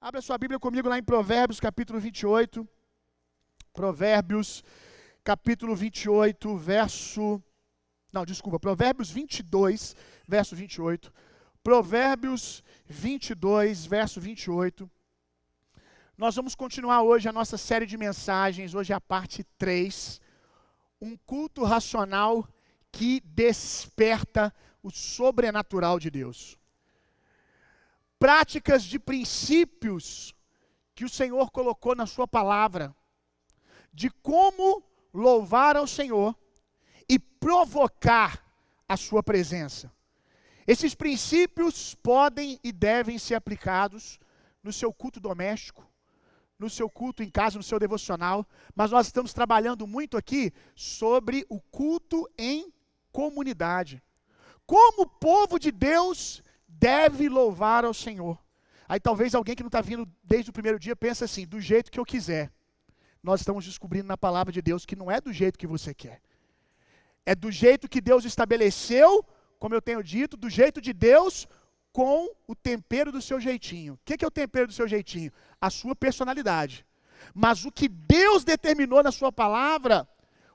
Abra sua Bíblia comigo lá em Provérbios, capítulo 28. Provérbios, capítulo 28, Provérbios 22, verso 28. Provérbios 22, verso 28. Nós vamos continuar hoje a nossa série de mensagens, hoje é a parte 3. Um culto racional que desperta o sobrenatural de Deus. Práticas de princípios que o Senhor colocou na sua palavra, de como louvar ao Senhor e provocar a sua presença. Esses princípios podem e devem ser aplicados no seu culto doméstico, no seu culto em casa, no seu devocional, mas nós estamos trabalhando muito aqui sobre o culto em comunidade. Como o povo de Deus deve louvar ao Senhor. Aí talvez alguém que não está vindo desde o primeiro dia pense assim, do jeito que eu quiser. Nós estamos descobrindo na palavra de Deus que não é do jeito que você quer. É do jeito que Deus estabeleceu, como eu tenho dito, do jeito de Deus, com o tempero do seu jeitinho. O que é o tempero do seu jeitinho? A sua personalidade. Mas o que Deus determinou na sua palavra,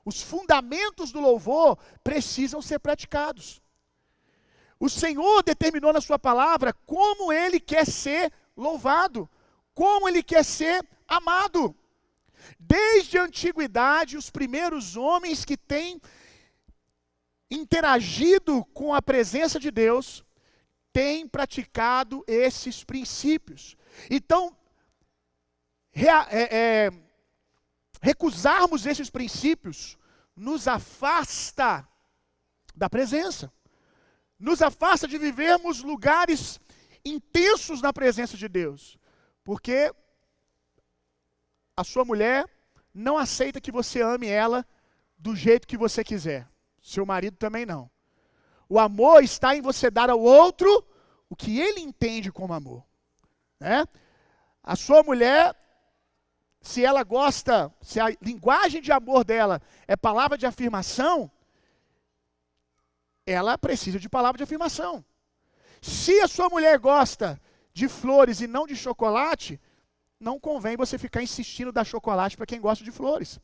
os fundamentos do louvor precisam ser praticados. O Senhor determinou na sua palavra como Ele quer ser louvado, como Ele quer ser amado. Desde a antiguidade, os primeiros homens que têm interagido com a presença de Deus, têm praticado esses princípios. Então, recusarmos esses princípios nos afasta da presença. Nos afasta de vivermos lugares intensos na presença de Deus. Porque a sua mulher não aceita que você ame ela do jeito que você quiser. Seu marido também não. O amor está em você dar ao outro o que ele entende como amor. Né? A sua mulher, se ela gosta, se a linguagem de amor dela é palavra de afirmação, ela precisa de palavra de afirmação. Se a sua mulher gosta de flores e não de chocolate, não convém você ficar insistindo dar chocolate para quem gosta de flores.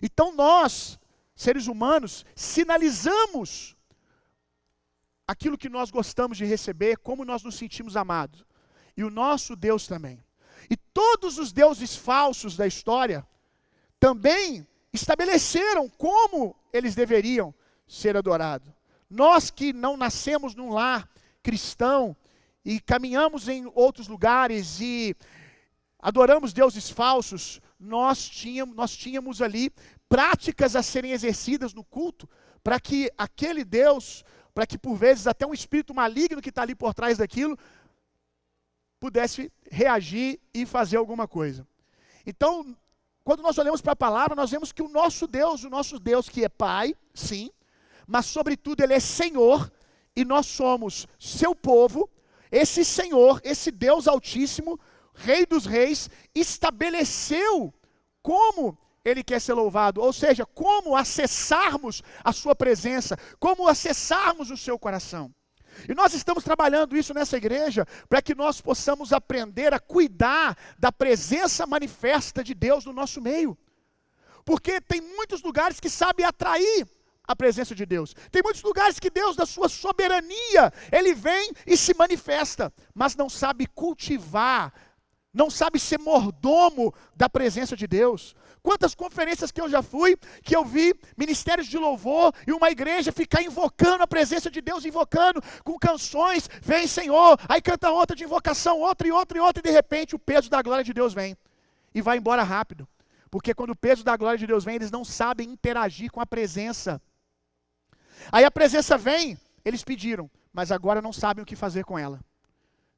Então nós, seres humanos, sinalizamos aquilo que nós gostamos de receber, como nós nos sentimos amados. E o nosso Deus também. E todos os deuses falsos da história também estabeleceram como eles deveriam ser adorados. Nós que não nascemos num lar cristão e caminhamos em outros lugares e adoramos deuses falsos, nós tínhamos ali práticas a serem exercidas no culto para que aquele Deus, para que por vezes até um espírito maligno que está ali por trás daquilo, pudesse reagir e fazer alguma coisa. Então, quando nós olhamos para a palavra, nós vemos que o nosso Deus que é Pai, sim, mas sobretudo Ele é Senhor, e nós somos seu povo. Esse Senhor, esse Deus Altíssimo, Rei dos Reis, estabeleceu como Ele quer ser louvado, ou seja, como acessarmos a sua presença, como acessarmos o seu coração. E nós estamos trabalhando isso nessa igreja para que nós possamos aprender a cuidar da presença manifesta de Deus no nosso meio. Porque tem muitos lugares que sabem atrair a presença de Deus. Tem muitos lugares que Deus, da sua soberania, Ele vem e se manifesta, mas não sabe cultivar, não sabe ser mordomo da presença de Deus. Quantas conferências que eu já fui, que eu vi ministérios de louvor e uma igreja ficar invocando a presença de Deus, invocando com canções, vem Senhor, aí canta outra de invocação, outra e outra e outra, e de repente o peso da glória de Deus vem e vai embora rápido. Porque quando o peso da glória de Deus vem, eles não sabem interagir com a presença. Aí a presença vem, eles pediram, mas agora não sabem o que fazer com ela.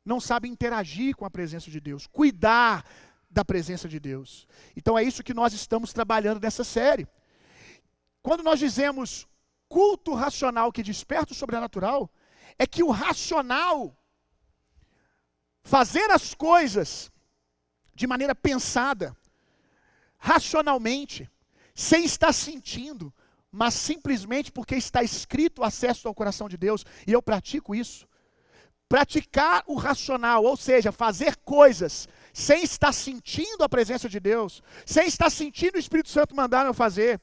Não sabem interagir com a presença de Deus, cuidar da presença de Deus. Então é isso que nós estamos trabalhando nessa série. Quando nós dizemos culto racional que desperta o sobrenatural, é que o racional, fazer as coisas de maneira pensada, racionalmente, sem estar sentindo, mas simplesmente porque está escrito acesso ao coração de Deus, e eu pratico isso. Praticar o racional, ou seja, fazer coisas sem estar sentindo a presença de Deus, sem estar sentindo o Espírito Santo mandar eu fazer.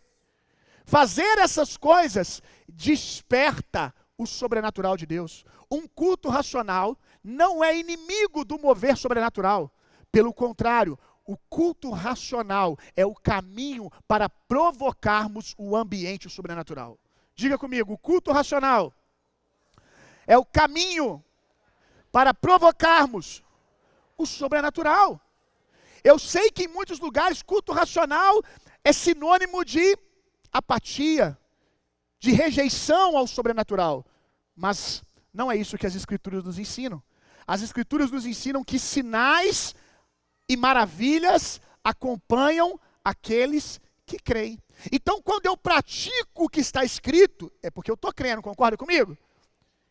Fazer essas coisas desperta o sobrenatural de Deus. Um culto racional não é inimigo do mover sobrenatural. Pelo contrário, o culto racional é o caminho para provocarmos o ambiente sobrenatural. Diga comigo, o culto racional é o caminho para provocarmos o sobrenatural. Eu sei que em muitos lugares culto racional é sinônimo de apatia, de rejeição ao sobrenatural. Mas não é isso que as Escrituras nos ensinam. As Escrituras nos ensinam que sinais e maravilhas acompanham aqueles que creem. Então, quando eu pratico o que está escrito, é porque eu estou crendo, concorda comigo?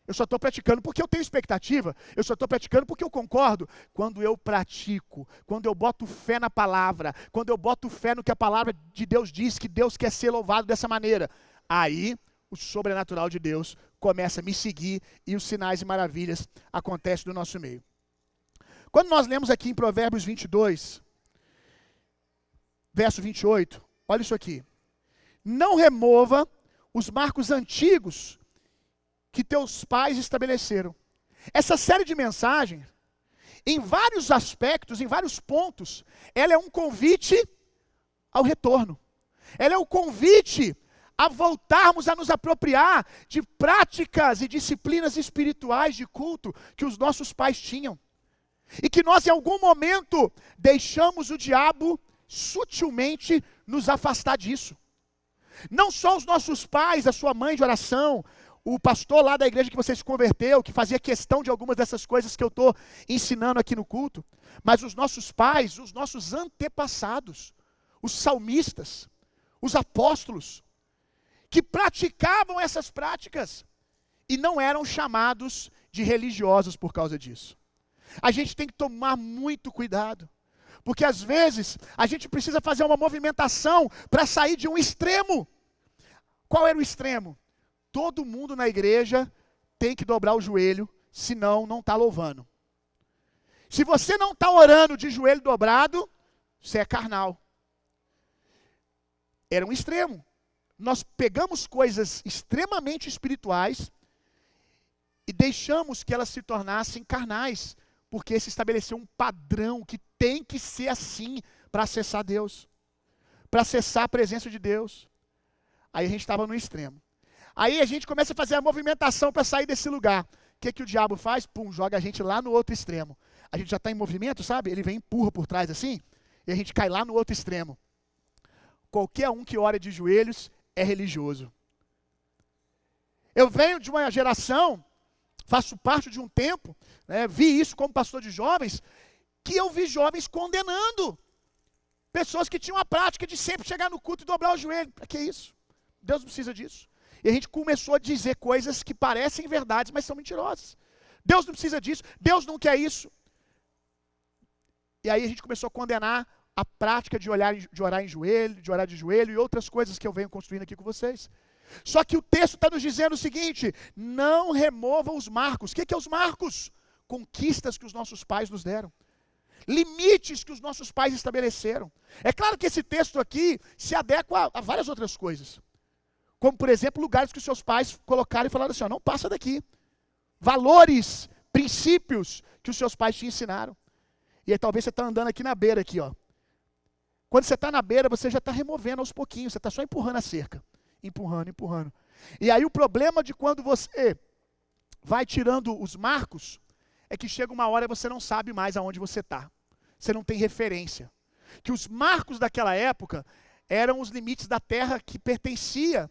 Eu só estou praticando porque eu tenho expectativa. Eu só estou praticando porque eu concordo. Quando eu pratico, quando eu boto fé na palavra, quando eu boto fé no que a palavra de Deus diz, que Deus quer ser louvado dessa maneira, aí o sobrenatural de Deus começa a me seguir e os sinais e maravilhas acontecem no nosso meio. Quando nós lemos aqui em Provérbios 22, verso 28, olha isso aqui. Não remova os marcos antigos que teus pais estabeleceram. Essa série de mensagens, em vários aspectos, em vários pontos, ela é um convite ao retorno. Ela é um convite a voltarmos a nos apropriar de práticas e disciplinas espirituais de culto que os nossos pais tinham. E que nós em algum momento deixamos o diabo sutilmente nos afastar disso. Não só os nossos pais, a sua mãe de oração, o pastor lá da igreja que você se converteu, que fazia questão de algumas dessas coisas que eu estou ensinando aqui no culto, mas os nossos pais, os nossos antepassados, os salmistas, os apóstolos, que praticavam essas práticas e não eram chamados de religiosos por causa disso. A gente tem que tomar muito cuidado, porque às vezes a gente precisa fazer uma movimentação para sair de um extremo. Qual era o extremo? Todo mundo na igreja tem que dobrar o joelho, senão não está louvando. Se você não está orando de joelho dobrado, você é carnal. Era um extremo. Nós pegamos coisas extremamente espirituais e deixamos que elas se tornassem carnais, porque se estabeleceu um padrão que tem que ser assim para acessar Deus, para acessar a presença de Deus. Aí a gente estava no extremo. Aí a gente começa a fazer a movimentação para sair desse lugar. O que o diabo faz? Pum, joga a gente lá no outro extremo. A gente já está em movimento, sabe? Ele vem e empurra por trás assim, e a gente cai lá no outro extremo. Qualquer um que ora de joelhos é religioso. Eu venho de uma geração, faço parte de um tempo, vi isso como pastor de jovens, que eu vi jovens condenando pessoas que tinham a prática de sempre chegar no culto e dobrar o joelho. Para que isso? Deus não precisa disso. E a gente começou a dizer coisas que parecem verdades, mas são mentirosas. Deus não precisa disso, Deus não quer isso. E aí a gente começou a condenar a prática de orar em joelho, de orar de joelho e outras coisas que eu venho construindo aqui com vocês. Só que o texto está nos dizendo o seguinte: não remova os marcos. O que é os marcos? Conquistas que os nossos pais nos deram. Limites que os nossos pais estabeleceram. É claro que esse texto aqui se adequa a várias outras coisas. Como, por exemplo, lugares que os seus pais colocaram e falaram assim, não passa daqui. Valores, princípios que os seus pais te ensinaram. E aí talvez você está andando aqui na beira, aqui, ó. Quando você está na beira, você já está removendo aos pouquinhos, você está só empurrando a cerca. Empurrando, empurrando. E aí o problema de quando você vai tirando os marcos, é que chega uma hora e você não sabe mais aonde você está. Você não tem referência. Que os marcos daquela época eram os limites da terra que pertencia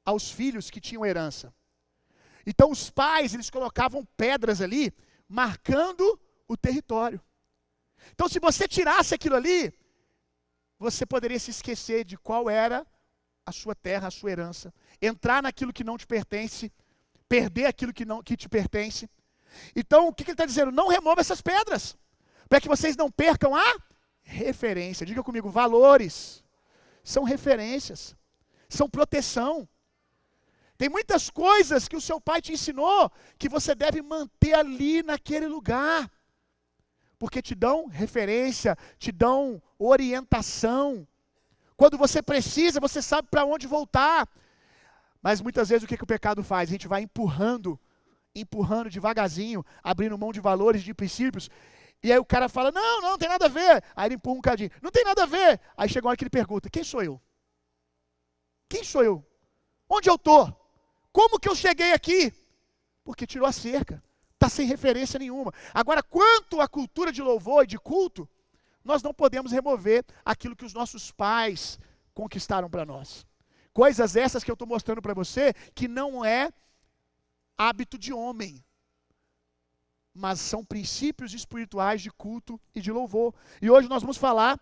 aos filhos que tinham herança. Então os pais, eles colocavam pedras ali, marcando o território. Então se você tirasse aquilo ali, você poderia se esquecer de qual era a sua terra, a sua herança. Entrar naquilo que não te pertence, perder aquilo que te pertence. Então o que ele está dizendo? Não remova essas pedras, para que vocês não percam a referência. Diga comigo, valores são referências, são proteção. Tem muitas coisas que o seu pai te ensinou que você deve manter ali naquele lugar. Porque te dão referência, te dão orientação. Quando você precisa, você sabe para onde voltar. Mas muitas vezes o que o pecado faz? A gente vai empurrando devagarzinho, abrindo mão de valores, de princípios. E aí o cara fala, não tem nada a ver. Aí ele empurra um cadinho, não tem nada a ver. Aí chega uma hora que ele pergunta, quem sou eu? Quem sou eu? Onde eu estou? Como que eu cheguei aqui? Porque tirou a cerca. Está sem referência nenhuma. Agora, quanto à cultura de louvor e de culto, nós não podemos remover aquilo que os nossos pais conquistaram para nós. Coisas essas que eu estou mostrando para você, que não é hábito de homem, mas são princípios espirituais de culto e de louvor. E hoje nós vamos falar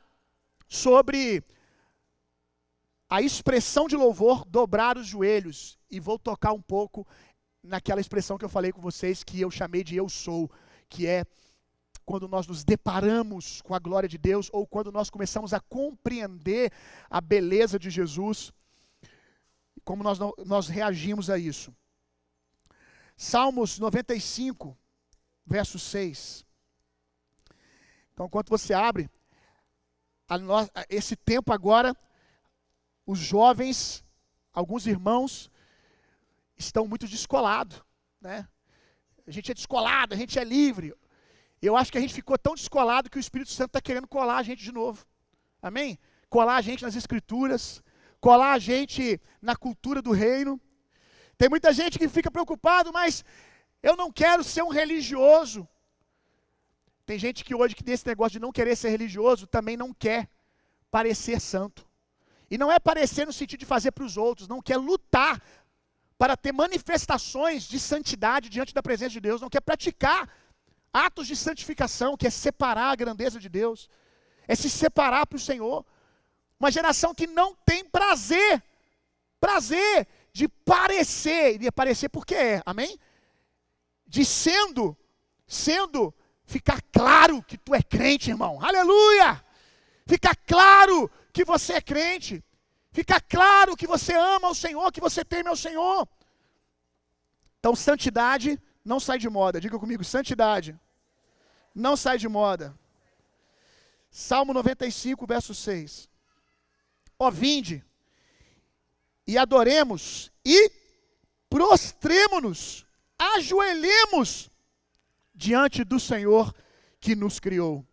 sobre a expressão de louvor, dobrar os joelhos, e vou tocar um pouco naquela expressão que eu falei com vocês, que eu chamei de eu sou, que é quando nós nos deparamos com a glória de Deus, ou quando nós começamos a compreender a beleza de Jesus, como nós reagimos a isso. Salmos 95, verso 6. Então, enquanto você abre, esse tempo agora, os jovens, alguns irmãos, estão muito descolados, né? A gente é descolado, a gente é livre. Eu acho que a gente ficou tão descolado que o Espírito Santo está querendo colar a gente de novo. Amém? Colar a gente nas Escrituras, colar a gente na cultura do reino. Tem muita gente que fica preocupado, mas eu não quero ser um religioso. Tem gente que hoje, que desse negócio de não querer ser religioso, também não quer parecer santo. E não é parecer no sentido de fazer para os outros, não quer lutar para ter manifestações de santidade diante da presença de Deus, não quer praticar atos de santificação, que é separar a grandeza de Deus, é se separar para o Senhor. Uma geração que não tem prazer de parecer, e parecer porque é, amém? De sendo, ficar claro que tu é crente, irmão, aleluia! Ficar claro que você é crente, ficar claro que você ama o Senhor, que você teme ao Senhor. Então, santidade não sai de moda, diga comigo, santidade não sai de moda. Salmo 95, verso 6. Ó, vinde, e adoremos, e prostremo-nos, ajoelhemos diante do Senhor que nos criou.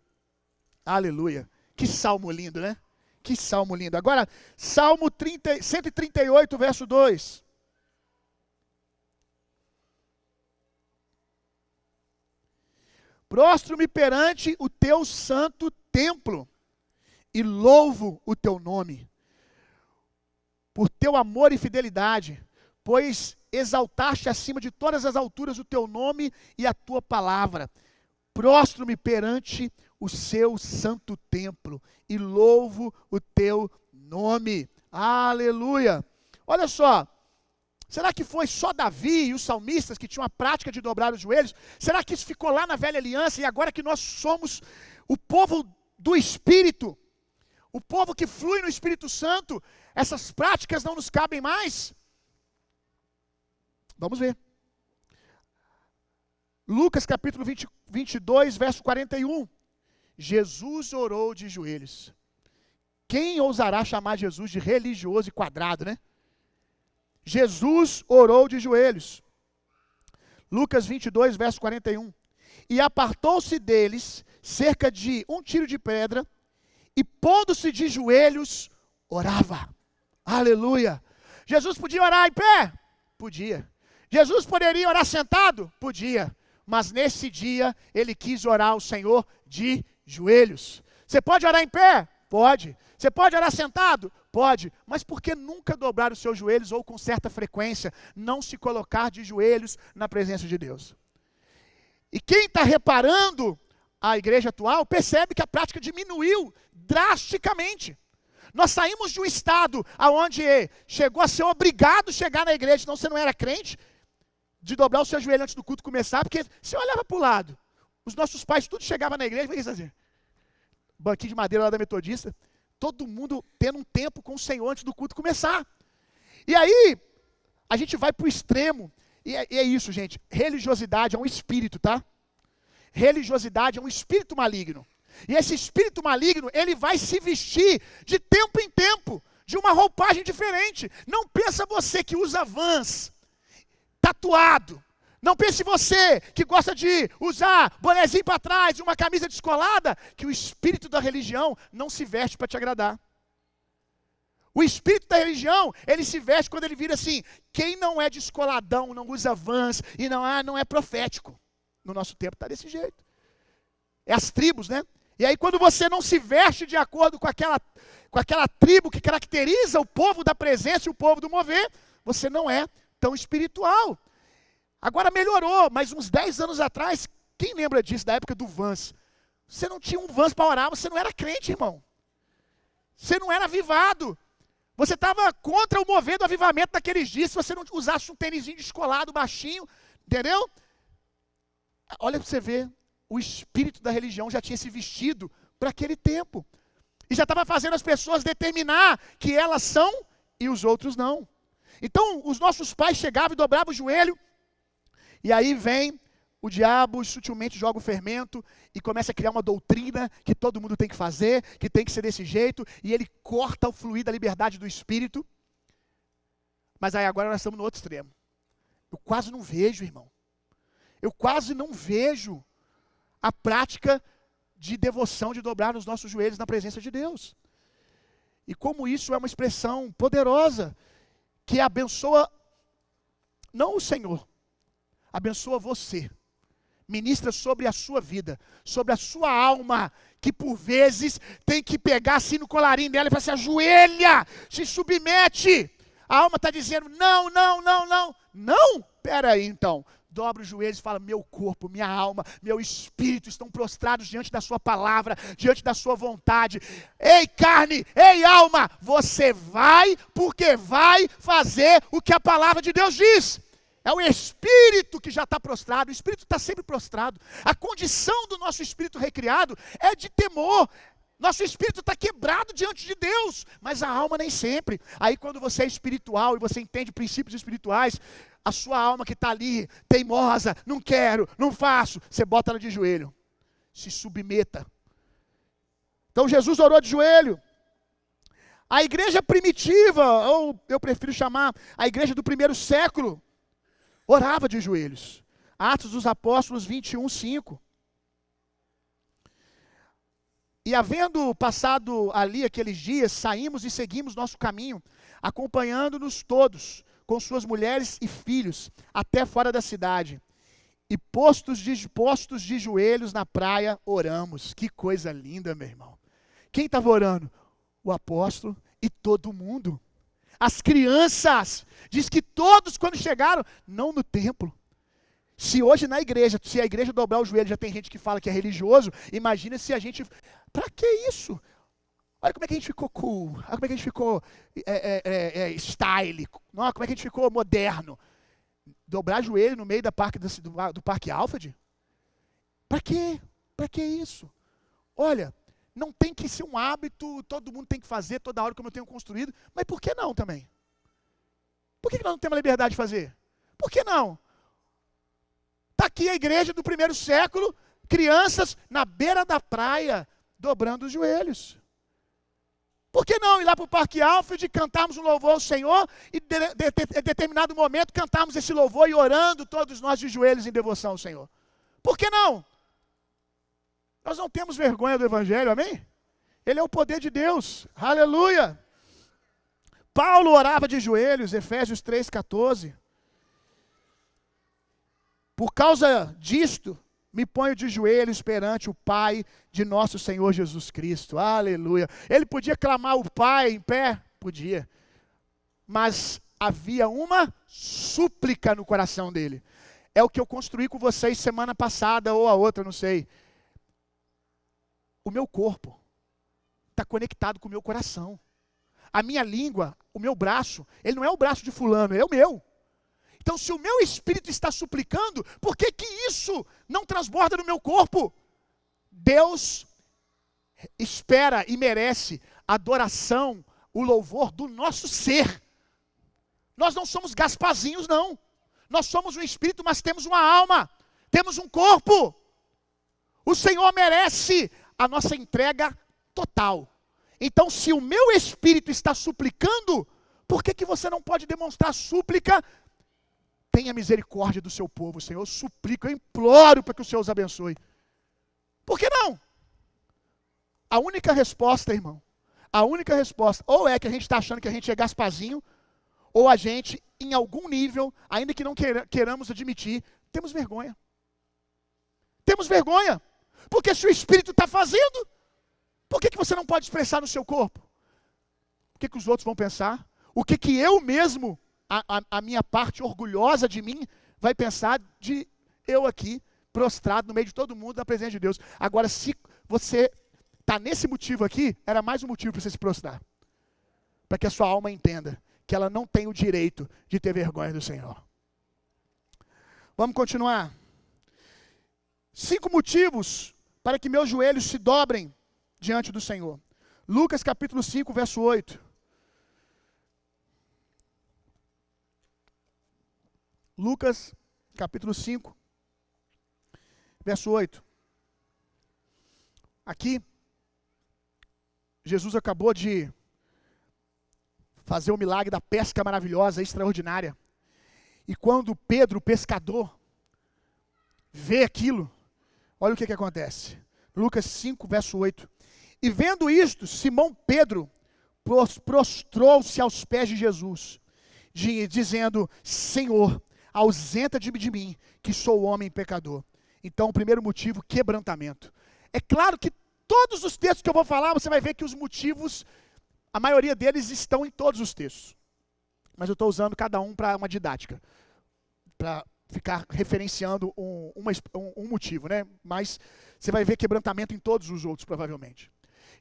Aleluia. Que salmo lindo, né? Que salmo lindo. Agora, Salmo 138, verso 2. Prostro-me perante o teu santo templo e louvo o teu nome, por teu amor e fidelidade, pois exaltaste acima de todas as alturas o teu nome e a tua palavra. Prostro-me perante o seu santo templo e louvo o teu nome. Aleluia. Olha só, será que foi só Davi e os salmistas que tinham a prática de dobrar os joelhos? Será que isso ficou lá na velha aliança e agora que nós somos o povo do Espírito, o povo que flui no Espírito Santo, essas práticas não nos cabem mais? Vamos ver. Lucas capítulo 22, verso 41. Jesus orou de joelhos. Quem ousará chamar Jesus de religioso e quadrado, né? Jesus orou de joelhos. Lucas 22, verso 41. E apartou-se deles cerca de 1 tiro de pedra, e pondo-se de joelhos, orava. Aleluia. Jesus podia orar em pé? Podia. Jesus poderia orar sentado? Podia. Mas nesse dia, ele quis orar ao Senhor de joelhos. Você pode orar em pé? Pode. Você pode orar sentado? Pode. Mas por que nunca dobrar os seus joelhos ou com certa frequência não se colocar de joelhos na presença de Deus? E quem está reparando a igreja atual percebe que a prática diminuiu drasticamente. Nós saímos de um estado onde chegou a ser obrigado a chegar na igreja, senão você não era crente, de dobrar o seu joelho antes do culto começar, porque você olhava para o lado. Os nossos pais tudo chegavam na igreja, e assim, banquinho de madeira lá da Metodista, todo mundo tendo um tempo com o Senhor antes do culto começar. E aí, a gente vai para o extremo, e é isso, gente. Religiosidade é um espírito, tá? Religiosidade é um espírito maligno. E esse espírito maligno, ele vai se vestir de tempo em tempo, de uma roupagem diferente. Não pensa você que usa Vans, tatuado. Não pense você que gosta de usar bonezinho para trás e uma camisa descolada, que o espírito da religião não se veste para te agradar. O espírito da religião, ele se veste quando ele vira assim: quem não é descoladão, não usa Vans e não é profético. No nosso tempo está desse jeito. É as tribos, né? E aí quando você não se veste de acordo com aquela tribo que caracteriza o povo da presença e o povo do mover, você não é tão espiritual. Agora melhorou, mas uns 10 anos atrás, quem lembra disso, da época do Vans? Você não tinha um Vans para orar, você não era crente, irmão. Você não era avivado. Você estava contra o mover do avivamento daqueles dias, se você não usasse um tênisinho descolado, baixinho, entendeu? Olha para você ver, o espírito da religião já tinha se vestido para aquele tempo. E já estava fazendo as pessoas determinar que elas são e os outros não. Então, os nossos pais chegavam e dobravam o joelho, e aí vem o diabo sutilmente joga o fermento e começa a criar uma doutrina que todo mundo tem que fazer, que tem que ser desse jeito, e ele corta o fluir da liberdade do espírito. Mas aí agora nós estamos no outro extremo. Eu quase não vejo, irmão. Eu quase não vejo a prática de devoção, de dobrar os nossos joelhos na presença de Deus. E como isso é uma expressão poderosa, que abençoa não o Senhor, abençoa você. Ministra sobre a sua vida, sobre a sua alma, que por vezes tem que pegar assim no colarinho dela e falar assim: ajoelha, se submete. A alma está dizendo: não, não, não, não. Não? Espera aí então. Dobra os joelhos e fala: meu corpo, minha alma, meu espírito estão prostrados diante da sua palavra, diante da sua vontade. Ei carne, ei alma, você vai porque vai fazer o que a palavra de Deus diz. É o espírito que já está prostrado, o espírito está sempre prostrado. A condição do nosso espírito recriado é de temor. Nosso espírito está quebrado diante de Deus, mas a alma nem sempre. Aí quando você é espiritual e você entende princípios espirituais, a sua alma que está ali, teimosa, não quero, não faço, você bota ela de joelho. Se submeta. Então Jesus orou de joelho. A igreja primitiva, ou eu prefiro chamar a igreja do primeiro século, orava de joelhos. Atos dos Apóstolos 21, 5. E havendo passado ali aqueles dias, saímos e seguimos nosso caminho, acompanhando-nos todos, com suas mulheres e filhos, até fora da cidade. E postos de joelhos na praia, oramos. Que coisa linda, meu irmão. Quem estava orando? O apóstolo e todo mundo. As crianças, diz que todos quando chegaram, não no templo. Se hoje na igreja, se a igreja dobrar o joelho, já tem gente que fala que é religioso, imagina se a gente, pra que isso? Olha como é que a gente ficou cool, olha como é que a gente ficou style, olha como é que a gente ficou moderno. Dobrar joelho no meio do Parque Alfred? Pra quê? Pra que isso? Olha, não tem que ser um hábito, todo mundo tem que fazer toda hora como eu tenho construído, mas por que não também? Por que nós não temos a liberdade de fazer? Por que não? Está aqui a igreja do primeiro século, crianças na beira da praia, dobrando os joelhos. Por que não ir lá para o Parque Alfred e cantarmos um louvor ao Senhor e em determinado momento cantarmos esse louvor e orando todos nós de joelhos em devoção ao Senhor? Por que não? Nós não temos vergonha do Evangelho, amém? Ele é o poder de Deus, aleluia! Paulo orava de joelhos, Efésios 3,14. Por causa disto, me ponho de joelhos perante o Pai de nosso Senhor Jesus Cristo. Aleluia. Ele podia clamar o Pai em pé? Podia. Mas havia uma súplica no coração dele. É o que eu construí com vocês semana passada ou a outra, não sei. O meu corpo está conectado com o meu coração. A minha língua, o meu braço, ele não é o braço de fulano, é o meu. Então, se o meu espírito está suplicando, por que que isso não transborda no meu corpo? Deus espera e merece a adoração, o louvor do nosso ser. Nós não somos Gasparzinhos, não. Nós somos um espírito, mas temos uma alma. Temos um corpo. O Senhor merece a nossa entrega total. Então, se o meu espírito está suplicando, por que você não pode demonstrar súplica? Tenha misericórdia do seu povo, Senhor. Eu suplico, eu imploro para que o Senhor os abençoe. Por que não? A única resposta, irmão, a única resposta, ou é que a gente está achando que a gente é Gasparzinho, ou a gente, em algum nível, ainda que não queiramos admitir, temos vergonha. Temos vergonha. Porque se o Espírito está fazendo, por que você não pode expressar no seu corpo? O que os outros vão pensar? O que eu mesmo, a minha parte orgulhosa de mim, vai pensar de eu aqui, prostrado no meio de todo mundo, na presença de Deus. Agora, se você está nesse motivo aqui, era mais um motivo para você se prostrar. Para que a sua alma entenda que ela não tem o direito de ter vergonha do Senhor. Vamos continuar. 5 motivos para que meus joelhos se dobrem diante do Senhor. Lucas capítulo 5, verso 8. Lucas capítulo 5, verso 8. Aqui, Jesus acabou de fazer o milagre da pesca maravilhosa, extraordinária. E quando Pedro, o pescador, vê aquilo, olha o que acontece. Lucas 5, verso 8. E vendo isto, Simão Pedro prostrou-se aos pés de Jesus, dizendo: Senhor, ausenta-te de mim, que sou homem pecador. Então, o primeiro motivo, quebrantamento. É claro que todos os textos que eu vou falar, você vai ver que os motivos, a maioria deles estão em todos os textos. Mas eu estou usando cada um para uma didática, para ficar referenciando um motivo, né? Mas você vai ver quebrantamento em todos os outros, provavelmente.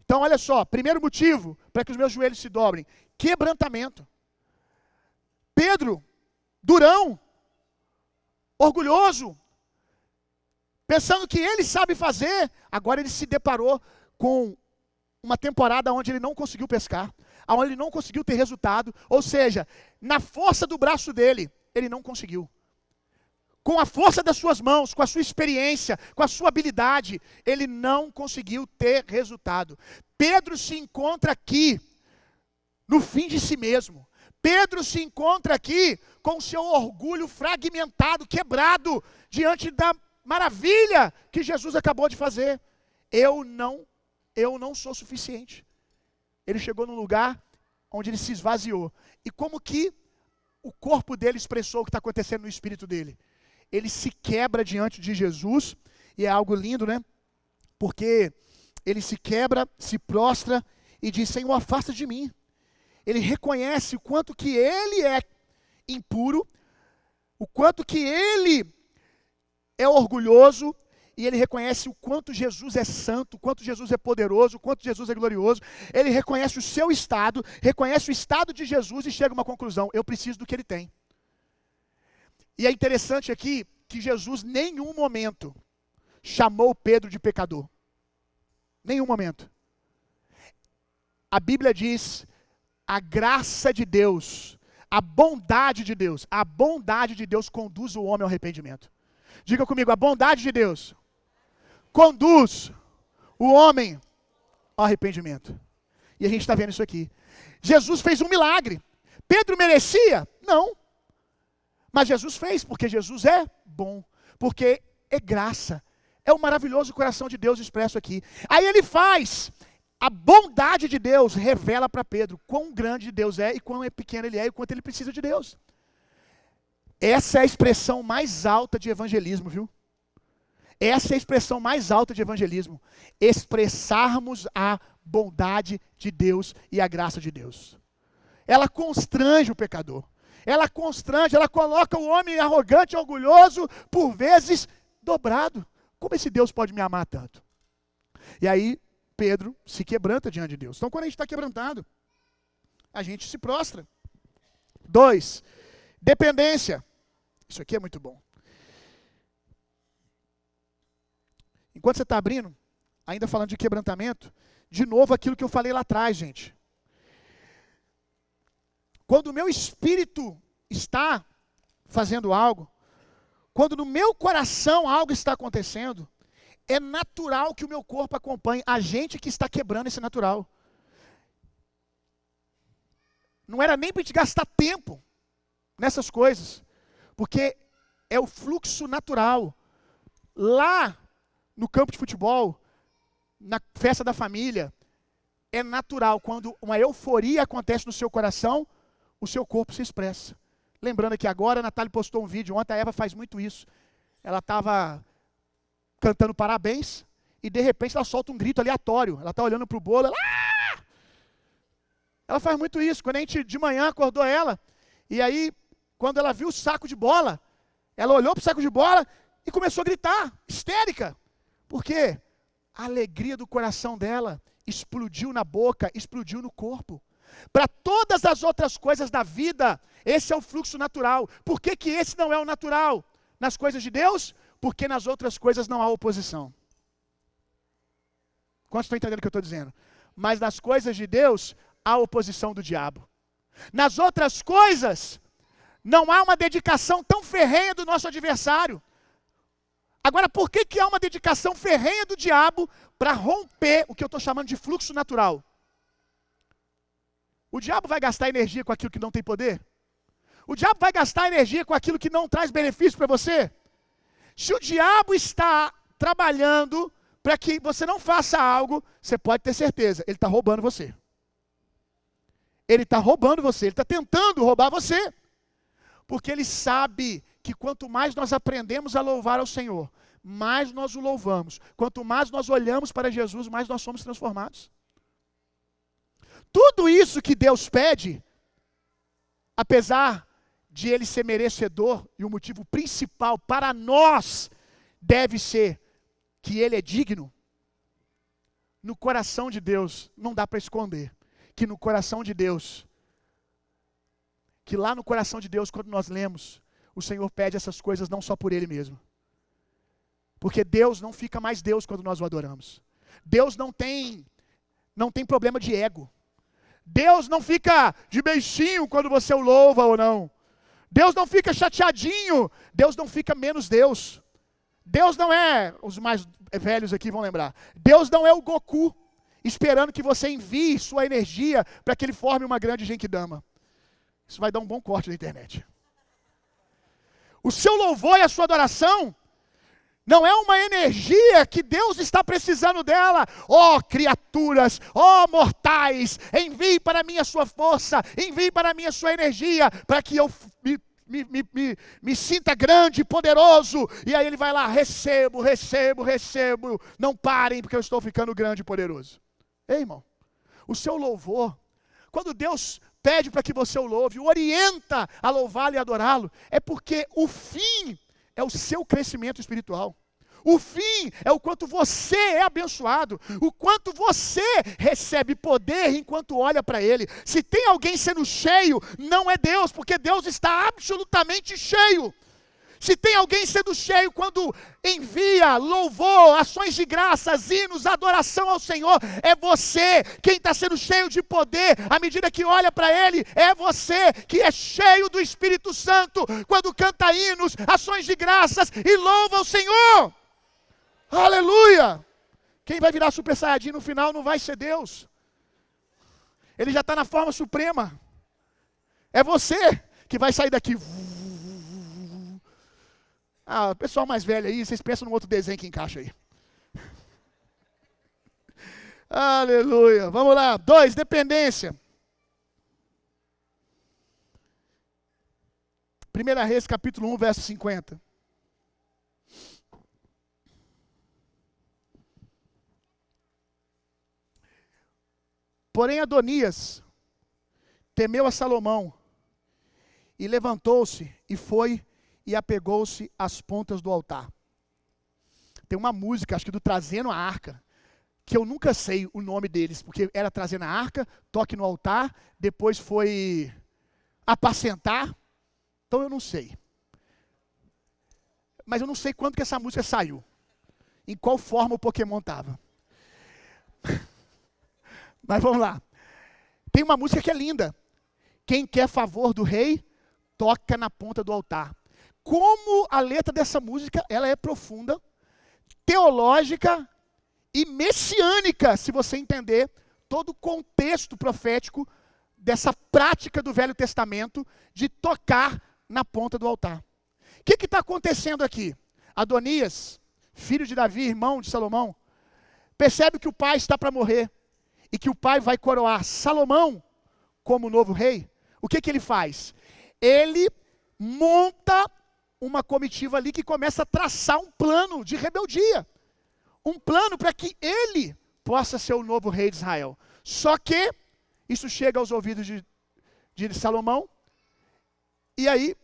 Então, olha só, primeiro motivo para que os meus joelhos se dobrem, quebrantamento. Pedro, durão, orgulhoso, pensando que ele sabe fazer, agora ele se deparou com uma temporada onde ele não conseguiu pescar, onde ele não conseguiu ter resultado, ou seja, na força do braço dele, ele não conseguiu. Com a força das suas mãos, com a sua experiência, com a sua habilidade, ele não conseguiu ter resultado. Pedro se encontra aqui, no fim de si mesmo. Pedro se encontra aqui com o seu orgulho fragmentado, quebrado, diante da maravilha que Jesus acabou de fazer. Eu não sou suficiente. Ele chegou num lugar onde ele se esvaziou. E como que o corpo dele expressou o que está acontecendo no espírito dele? Ele se quebra diante de Jesus, e é algo lindo, né? Porque ele se quebra, se prostra e diz: Senhor, afasta de mim. Ele reconhece o quanto que ele é impuro, o quanto que ele é orgulhoso, e ele reconhece o quanto Jesus é santo, o quanto Jesus é poderoso, o quanto Jesus é glorioso. Ele reconhece o seu estado, reconhece o estado de Jesus e chega a uma conclusão: eu preciso do que ele tem. E é interessante aqui que Jesus, em nenhum momento, chamou Pedro de pecador. Nenhum momento. A Bíblia diz: a graça de Deus, a bondade de Deus conduz o homem ao arrependimento. Diga comigo: a bondade de Deus conduz o homem ao arrependimento. E a gente está vendo isso aqui. Jesus fez um milagre. Pedro merecia? Não. Mas Jesus fez, porque Jesus é bom, porque é graça. É o maravilhoso coração de Deus expresso aqui. Aí ele faz. A bondade de Deus revela para Pedro quão grande Deus é e quão pequeno ele é e quanto ele precisa de Deus. Essa é a expressão mais alta de evangelismo, viu? Essa é a expressão mais alta de evangelismo. Expressarmos a bondade de Deus e a graça de Deus. Ela constrange o pecador. Ela constrange, ela coloca o homem arrogante, orgulhoso, por vezes dobrado. Como esse Deus pode me amar tanto? E aí, Pedro se quebranta diante de Deus. Então, quando a gente está quebrantado, a gente se prostra. 2, dependência. Isso aqui é muito bom. Enquanto você está abrindo, ainda falando de quebrantamento, de novo aquilo que eu falei lá atrás, gente. Quando o meu espírito está fazendo algo, quando no meu coração algo está acontecendo, é natural que o meu corpo acompanhe a gente que está quebrando esse natural. Não era nem para a gente gastar tempo nessas coisas, porque é o fluxo natural. Lá no campo de futebol, na festa da família, é natural, quando uma euforia acontece no seu coração, o seu corpo se expressa. Lembrando aqui agora, a Natália postou um vídeo, ontem a Eva faz muito isso. Ela estava cantando parabéns, e de repente ela solta um grito aleatório. Ela está olhando para o bolo, ela faz muito isso. Quando a gente de manhã acordou ela, e aí, quando ela viu o saco de bola, ela olhou para o saco de bola e começou a gritar, histérica. Por quê? A alegria do coração dela explodiu na boca, explodiu no corpo. Para todas as outras coisas da vida, esse é o fluxo natural. Por que que esse não é o natural? Nas coisas de Deus? Porque nas outras coisas não há oposição. Quantos estão entendendo o que eu estou dizendo? Mas nas coisas de Deus, há oposição do diabo. Nas outras coisas, não há uma dedicação tão ferrenha do nosso adversário. Agora, por que que há uma dedicação ferrenha do diabo para romper o que eu estou chamando de fluxo natural? O diabo vai gastar energia com aquilo que não tem poder? O diabo vai gastar energia com aquilo que não traz benefício para você? Se o diabo está trabalhando para que você não faça algo, você pode ter certeza, ele está roubando você. Ele está roubando você, ele está tentando roubar você. Porque ele sabe que quanto mais nós aprendemos a louvar ao Senhor, mais nós o louvamos. Quanto mais nós olhamos para Jesus, mais nós somos transformados. Tudo isso que Deus pede, apesar de ele ser merecedor, e o motivo principal para nós deve ser que ele é digno, no coração de Deus não dá para esconder. Que no coração de Deus, que lá no coração de Deus, quando nós lemos, o Senhor pede essas coisas não só por Ele mesmo. Porque Deus não fica mais Deus quando nós o adoramos. Deus não tem problema de ego. Deus não fica de beijinho quando você o louva ou não. Deus não fica chateadinho. Deus não fica menos Deus. Deus não é, os mais velhos aqui vão lembrar, Deus não é o Goku, esperando que você envie sua energia para que ele forme uma grande Genkidama. Isso vai dar um bom corte na internet. O seu louvor e a sua adoração não é uma energia que Deus está precisando dela. Ó criaturas, ó mortais, envie para mim a sua força, envie para mim a sua energia, para que eu me sinta grande e poderoso. E aí ele vai lá, recebo. Não parem, porque eu estou ficando grande e poderoso. Ei, irmão, o seu louvor, quando Deus pede para que você o louve, o orienta a louvá-lo e adorá-lo, é porque o fim é o seu crescimento espiritual. O fim é o quanto você é abençoado, o quanto você recebe poder enquanto olha para Ele. Se tem alguém sendo cheio, não é Deus, porque Deus está absolutamente cheio. Se tem alguém sendo cheio quando envia louvor, ações de graças, hinos, adoração ao Senhor, é você. Quem está sendo cheio de poder, à medida que olha para Ele, é você que é cheio do Espírito Santo, quando canta hinos, ações de graças e louva ao Senhor. Aleluia! Quem vai virar super saiyajin no final não vai ser Deus. Ele já está na forma suprema. É você que vai sair daqui. Ah, o pessoal mais velho aí, vocês pensam num outro desenho que encaixa aí. Aleluia. Vamos lá. 2, dependência. 1 Reis, capítulo 1, verso 50. Porém Adonias temeu a Salomão, e levantou-se, e foi, e apegou-se às pontas do altar. Tem uma música, acho que do Trazendo a Arca, que eu nunca sei o nome deles, porque era Trazendo a Arca, Toque no Altar, depois foi Apacentar, então eu não sei. Mas eu não sei quando que essa música saiu, em qual forma o Pokémon estava. Mas vamos lá. Tem uma música que é linda. Quem quer favor do rei, toca na ponta do altar. Como a letra dessa música, ela é profunda, teológica e messiânica, se você entender todo o contexto profético dessa prática do Velho Testamento de tocar na ponta do altar. O que está acontecendo aqui? Adonias, filho de Davi, irmão de Salomão, percebe que o pai está para morrer e que o pai vai coroar Salomão como novo rei. O que ele faz? Ele monta uma comitiva ali que começa a traçar um plano de rebeldia. Um plano para que ele possa ser o novo rei de Israel. Só que isso chega aos ouvidos de Salomão, e aí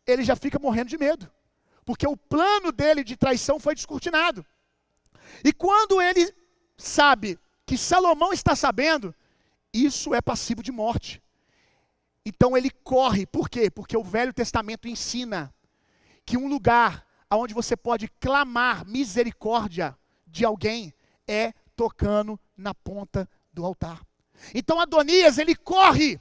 ele já fica morrendo de medo, porque o plano dele de traição foi descortinado. E quando ele sabe que Salomão está sabendo, isso é passivo de morte. Então ele corre, por quê? Porque o Velho Testamento ensina que um lugar onde você pode clamar misericórdia de alguém é tocando na ponta do altar. Então Adonias, ele corre.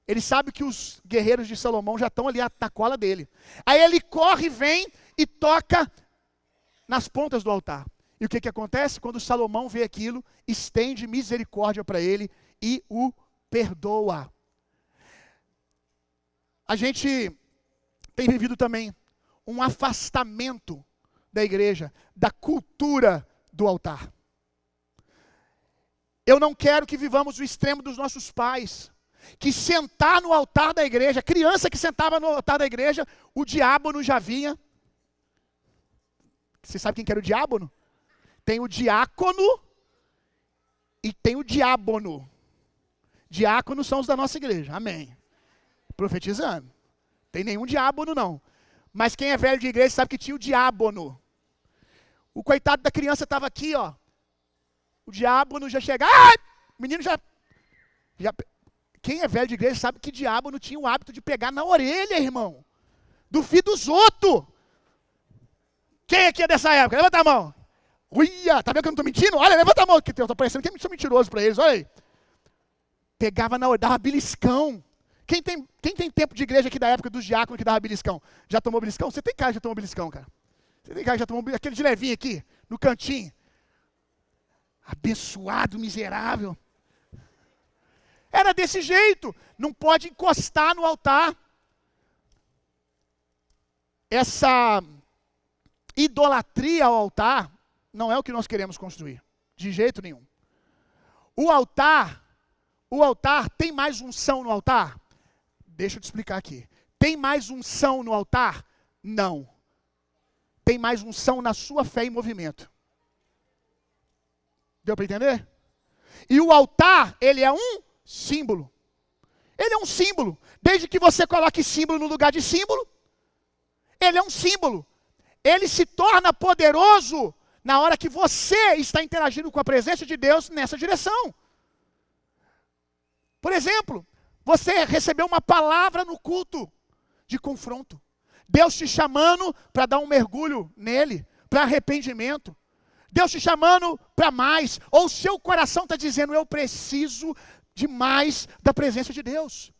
Ele sabe que os guerreiros de Salomão já estão ali na cola dele. Aí ele corre, vem e toca nas pontas do altar. E o que acontece? Quando Salomão vê aquilo, estende misericórdia para ele e o perdoa. A gente tem vivido também um afastamento da igreja, da cultura do altar. Eu não quero que vivamos o extremo dos nossos pais, que sentar no altar da igreja, criança que sentava no altar da igreja, o diácono já vinha. Você sabe quem que era o diácono? Tem o diácono e tem o diábono. Diáconos são os da nossa igreja, amém. Profetizando. Tem nenhum diábono não. Mas quem é velho de igreja sabe que tinha o diábono. O coitado da criança estava aqui, ó. O diábono já chega. Ah! O menino já. Quem é velho de igreja sabe que diábono tinha o hábito de pegar na orelha, irmão. Do filho dos outros. Quem aqui é dessa época? Levanta a mão. Uia, tá vendo que eu não estou mentindo? Olha, levanta a mão, que eu estou parecendo que eu sou mentiroso para eles, olha aí. Pegava na orelha, dava beliscão. Quem tem tempo de igreja aqui da época dos diáconos que dava beliscão? Já tomou beliscão? Você tem cara que já tomou beliscão, cara. Você tem cara que já tomou aquele de levinho aqui, no cantinho. Abençoado, miserável. Era desse jeito. Não pode encostar no altar. Essa idolatria ao altar não é o que nós queremos construir. De jeito nenhum. O altar tem mais unção no altar? Deixa eu te explicar aqui. Tem mais unção no altar? Não. Tem mais unção na sua fé em movimento. Deu para entender? E o altar, ele é um símbolo. Ele é um símbolo. Desde que você coloque símbolo no lugar de símbolo, ele é um símbolo. Ele se torna poderoso na hora que você está interagindo com a presença de Deus nessa direção. Por exemplo, você recebeu uma palavra no culto de confronto. Deus te chamando para dar um mergulho nele, para arrependimento. Deus te chamando para mais. Ou o seu coração está dizendo, eu preciso de mais da presença de Deus.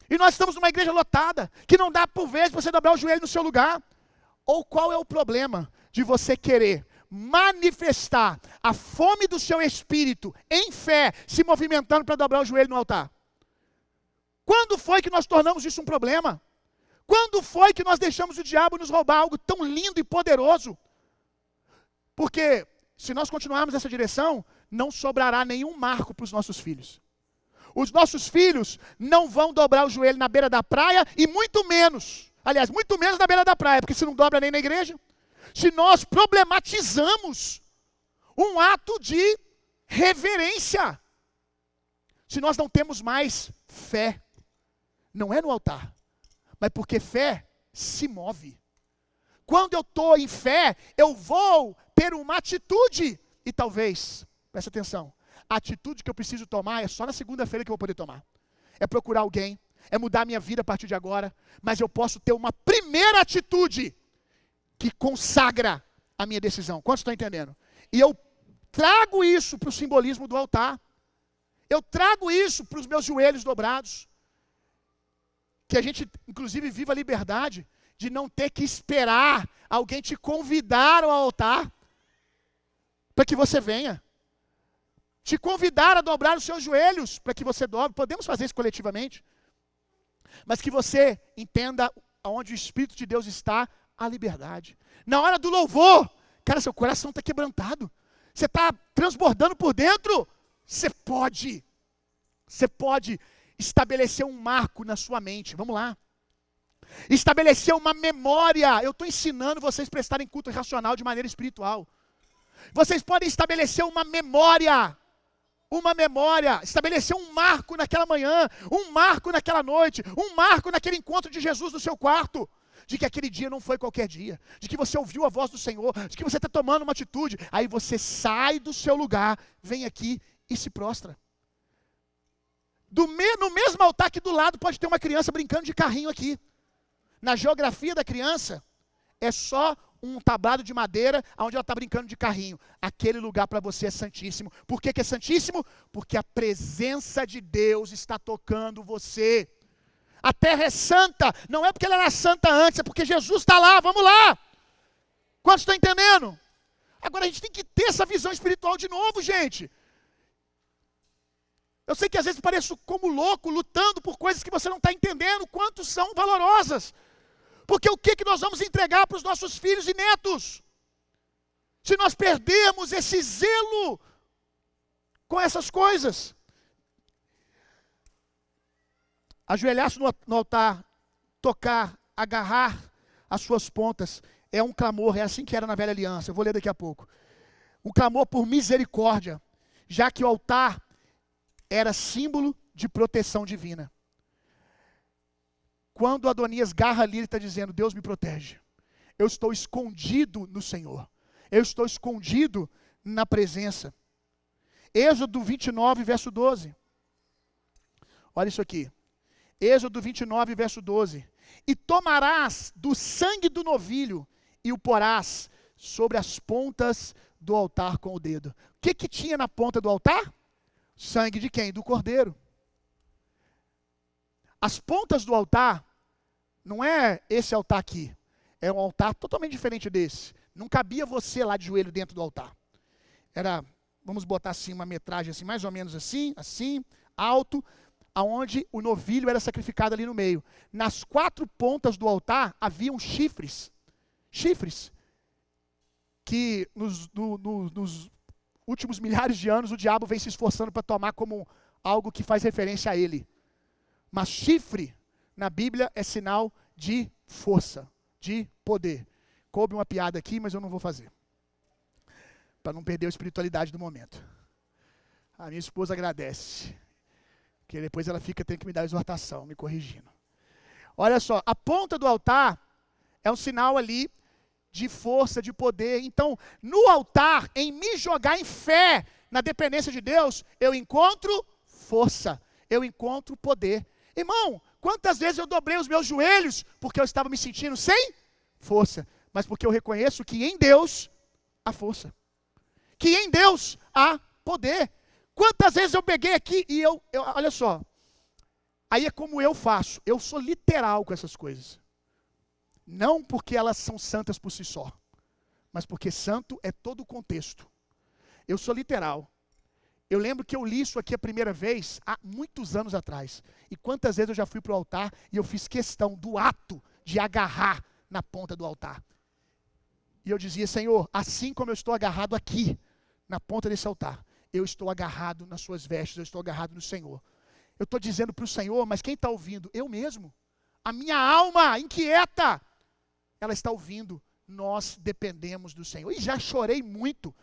E nós estamos numa igreja lotada, que não dá por vezes para você dobrar o joelho no seu lugar. Ou qual é o problema de você querer manifestar a fome do seu espírito em fé, se movimentando para dobrar o joelho no altar? Quando foi que nós tornamos isso um problema? Quando foi que nós deixamos o diabo nos roubar algo tão lindo e poderoso? Porque se nós continuarmos nessa direção, não sobrará nenhum marco para os nossos filhos. Os nossos filhos não vão dobrar o joelho na beira da praia e muito menos na beira da praia, porque se não dobra nem na igreja. Se nós problematizamos um ato de reverência, se nós não temos mais fé, não é no altar, mas porque fé se move. Quando eu estou em fé, eu vou ter uma atitude, e talvez, presta atenção, a atitude que eu preciso tomar é só na segunda-feira que eu vou poder tomar. É procurar alguém, é mudar a minha vida a partir de agora, mas eu posso ter uma primeira atitude que consagra a minha decisão. Quantos estão entendendo? E eu trago isso para o simbolismo do altar. Eu trago isso para os meus joelhos dobrados. que a gente, inclusive, viva a liberdade de não ter que esperar alguém te convidar ao altar para que você venha. Te convidar a dobrar os seus joelhos para que você dobre. Podemos fazer isso coletivamente. Mas que você entenda aonde o Espírito de Deus está, a liberdade. Na hora do louvor, cara, seu coração está quebrantado. Você está transbordando por dentro. Você pode estabelecer um marco na sua mente. Vamos lá. Estabelecer uma memória. Eu estou ensinando vocês a prestarem culto racional de maneira espiritual. Vocês podem estabelecer uma memória. Estabelecer um marco naquela manhã, um marco naquela noite, um marco naquele encontro de Jesus no seu quarto. De que aquele dia não foi qualquer dia, de que você ouviu a voz do Senhor, de que você está tomando uma atitude. Aí você sai do seu lugar, vem aqui e se prostra. No mesmo altar que do lado pode ter uma criança brincando de carrinho aqui. Na geografia da criança, é só um tablado de madeira onde ela está brincando de carrinho. Aquele lugar para você é santíssimo. Por que é santíssimo? Porque a presença de Deus está tocando você. A terra é santa, não é porque ela era santa antes, é porque Jesus está lá, vamos lá. Quantos estão entendendo? Agora a gente tem que ter essa visão espiritual de novo, gente. Eu sei que às vezes pareço como louco, lutando por coisas que você não está entendendo, quanto são valorosas. Porque o que nós vamos entregar para os nossos filhos e netos? Se nós perdermos esse zelo com essas coisas. Ajoelhar-se no altar, tocar, agarrar as suas pontas, é um clamor, é assim que era na velha aliança, eu vou ler daqui a pouco. Um clamor por misericórdia, já que o altar era símbolo de proteção divina. Quando Adonias garra ali, ele está dizendo, Deus me protege. Eu estou escondido no Senhor. Eu estou escondido na presença. Êxodo 29, verso 12. Olha isso aqui. Êxodo 29, verso 12. E tomarás do sangue do novilho e o porás sobre as pontas do altar com o dedo. O que tinha na ponta do altar? Sangue de quem? Do cordeiro. As pontas do altar, não é esse altar aqui. É um altar totalmente diferente desse. Não cabia você lá de joelho dentro do altar. Era, vamos botar assim, uma metragem assim, mais ou menos assim, alto, aonde o novilho era sacrificado ali no meio. Nas 4 pontas do altar haviam chifres. Chifres. Que nos últimos milhares de anos o diabo vem se esforçando para tomar como algo que faz referência a ele. Mas chifre, na Bíblia, é sinal de força, de poder. Coube uma piada aqui, mas eu não vou fazer. Para não perder a espiritualidade do momento. A minha esposa agradece. Porque depois ela tem que me dar exortação, me corrigindo. Olha só, a ponta do altar é um sinal ali de força, de poder. Então, no altar, em me jogar em fé, na dependência de Deus, eu encontro força, eu encontro poder. Irmão, quantas vezes eu dobrei os meus joelhos porque eu estava me sentindo sem força, mas porque eu reconheço que em Deus há força, que em Deus há poder. Quantas vezes eu peguei aqui e olha só, aí é como eu faço, eu sou literal com essas coisas. Não porque elas são santas por si só, mas porque santo é todo o contexto. Eu sou literal. Eu lembro que eu li isso aqui a primeira vez, há muitos anos atrás. E quantas vezes eu já fui para o altar e eu fiz questão do ato de agarrar na ponta do altar. E eu dizia, Senhor, assim como eu estou agarrado aqui, na ponta desse altar, eu estou agarrado nas suas vestes, eu estou agarrado no Senhor. Eu estou dizendo para o Senhor, mas quem está ouvindo? Eu mesmo. A minha alma inquieta, ela está ouvindo. Nós dependemos do Senhor. E já chorei muito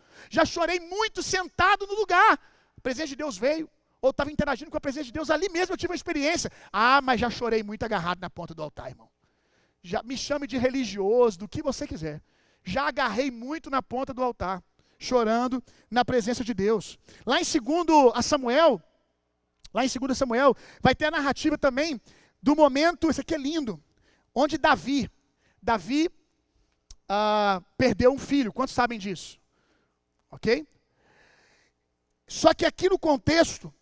sentado no lugar. A presença de Deus veio, ou estava interagindo com a presença de Deus, ali mesmo eu tive uma experiência. Mas já chorei muito agarrado na ponta do altar, irmão. Já me chame de religioso, do que você quiser. Já agarrei muito na ponta do altar, chorando na presença de Deus. Lá em 2 Samuel, vai ter a narrativa também do momento, isso aqui é lindo, onde Davi perdeu um filho. Quantos sabem disso? Ok? Só que aqui no contexto,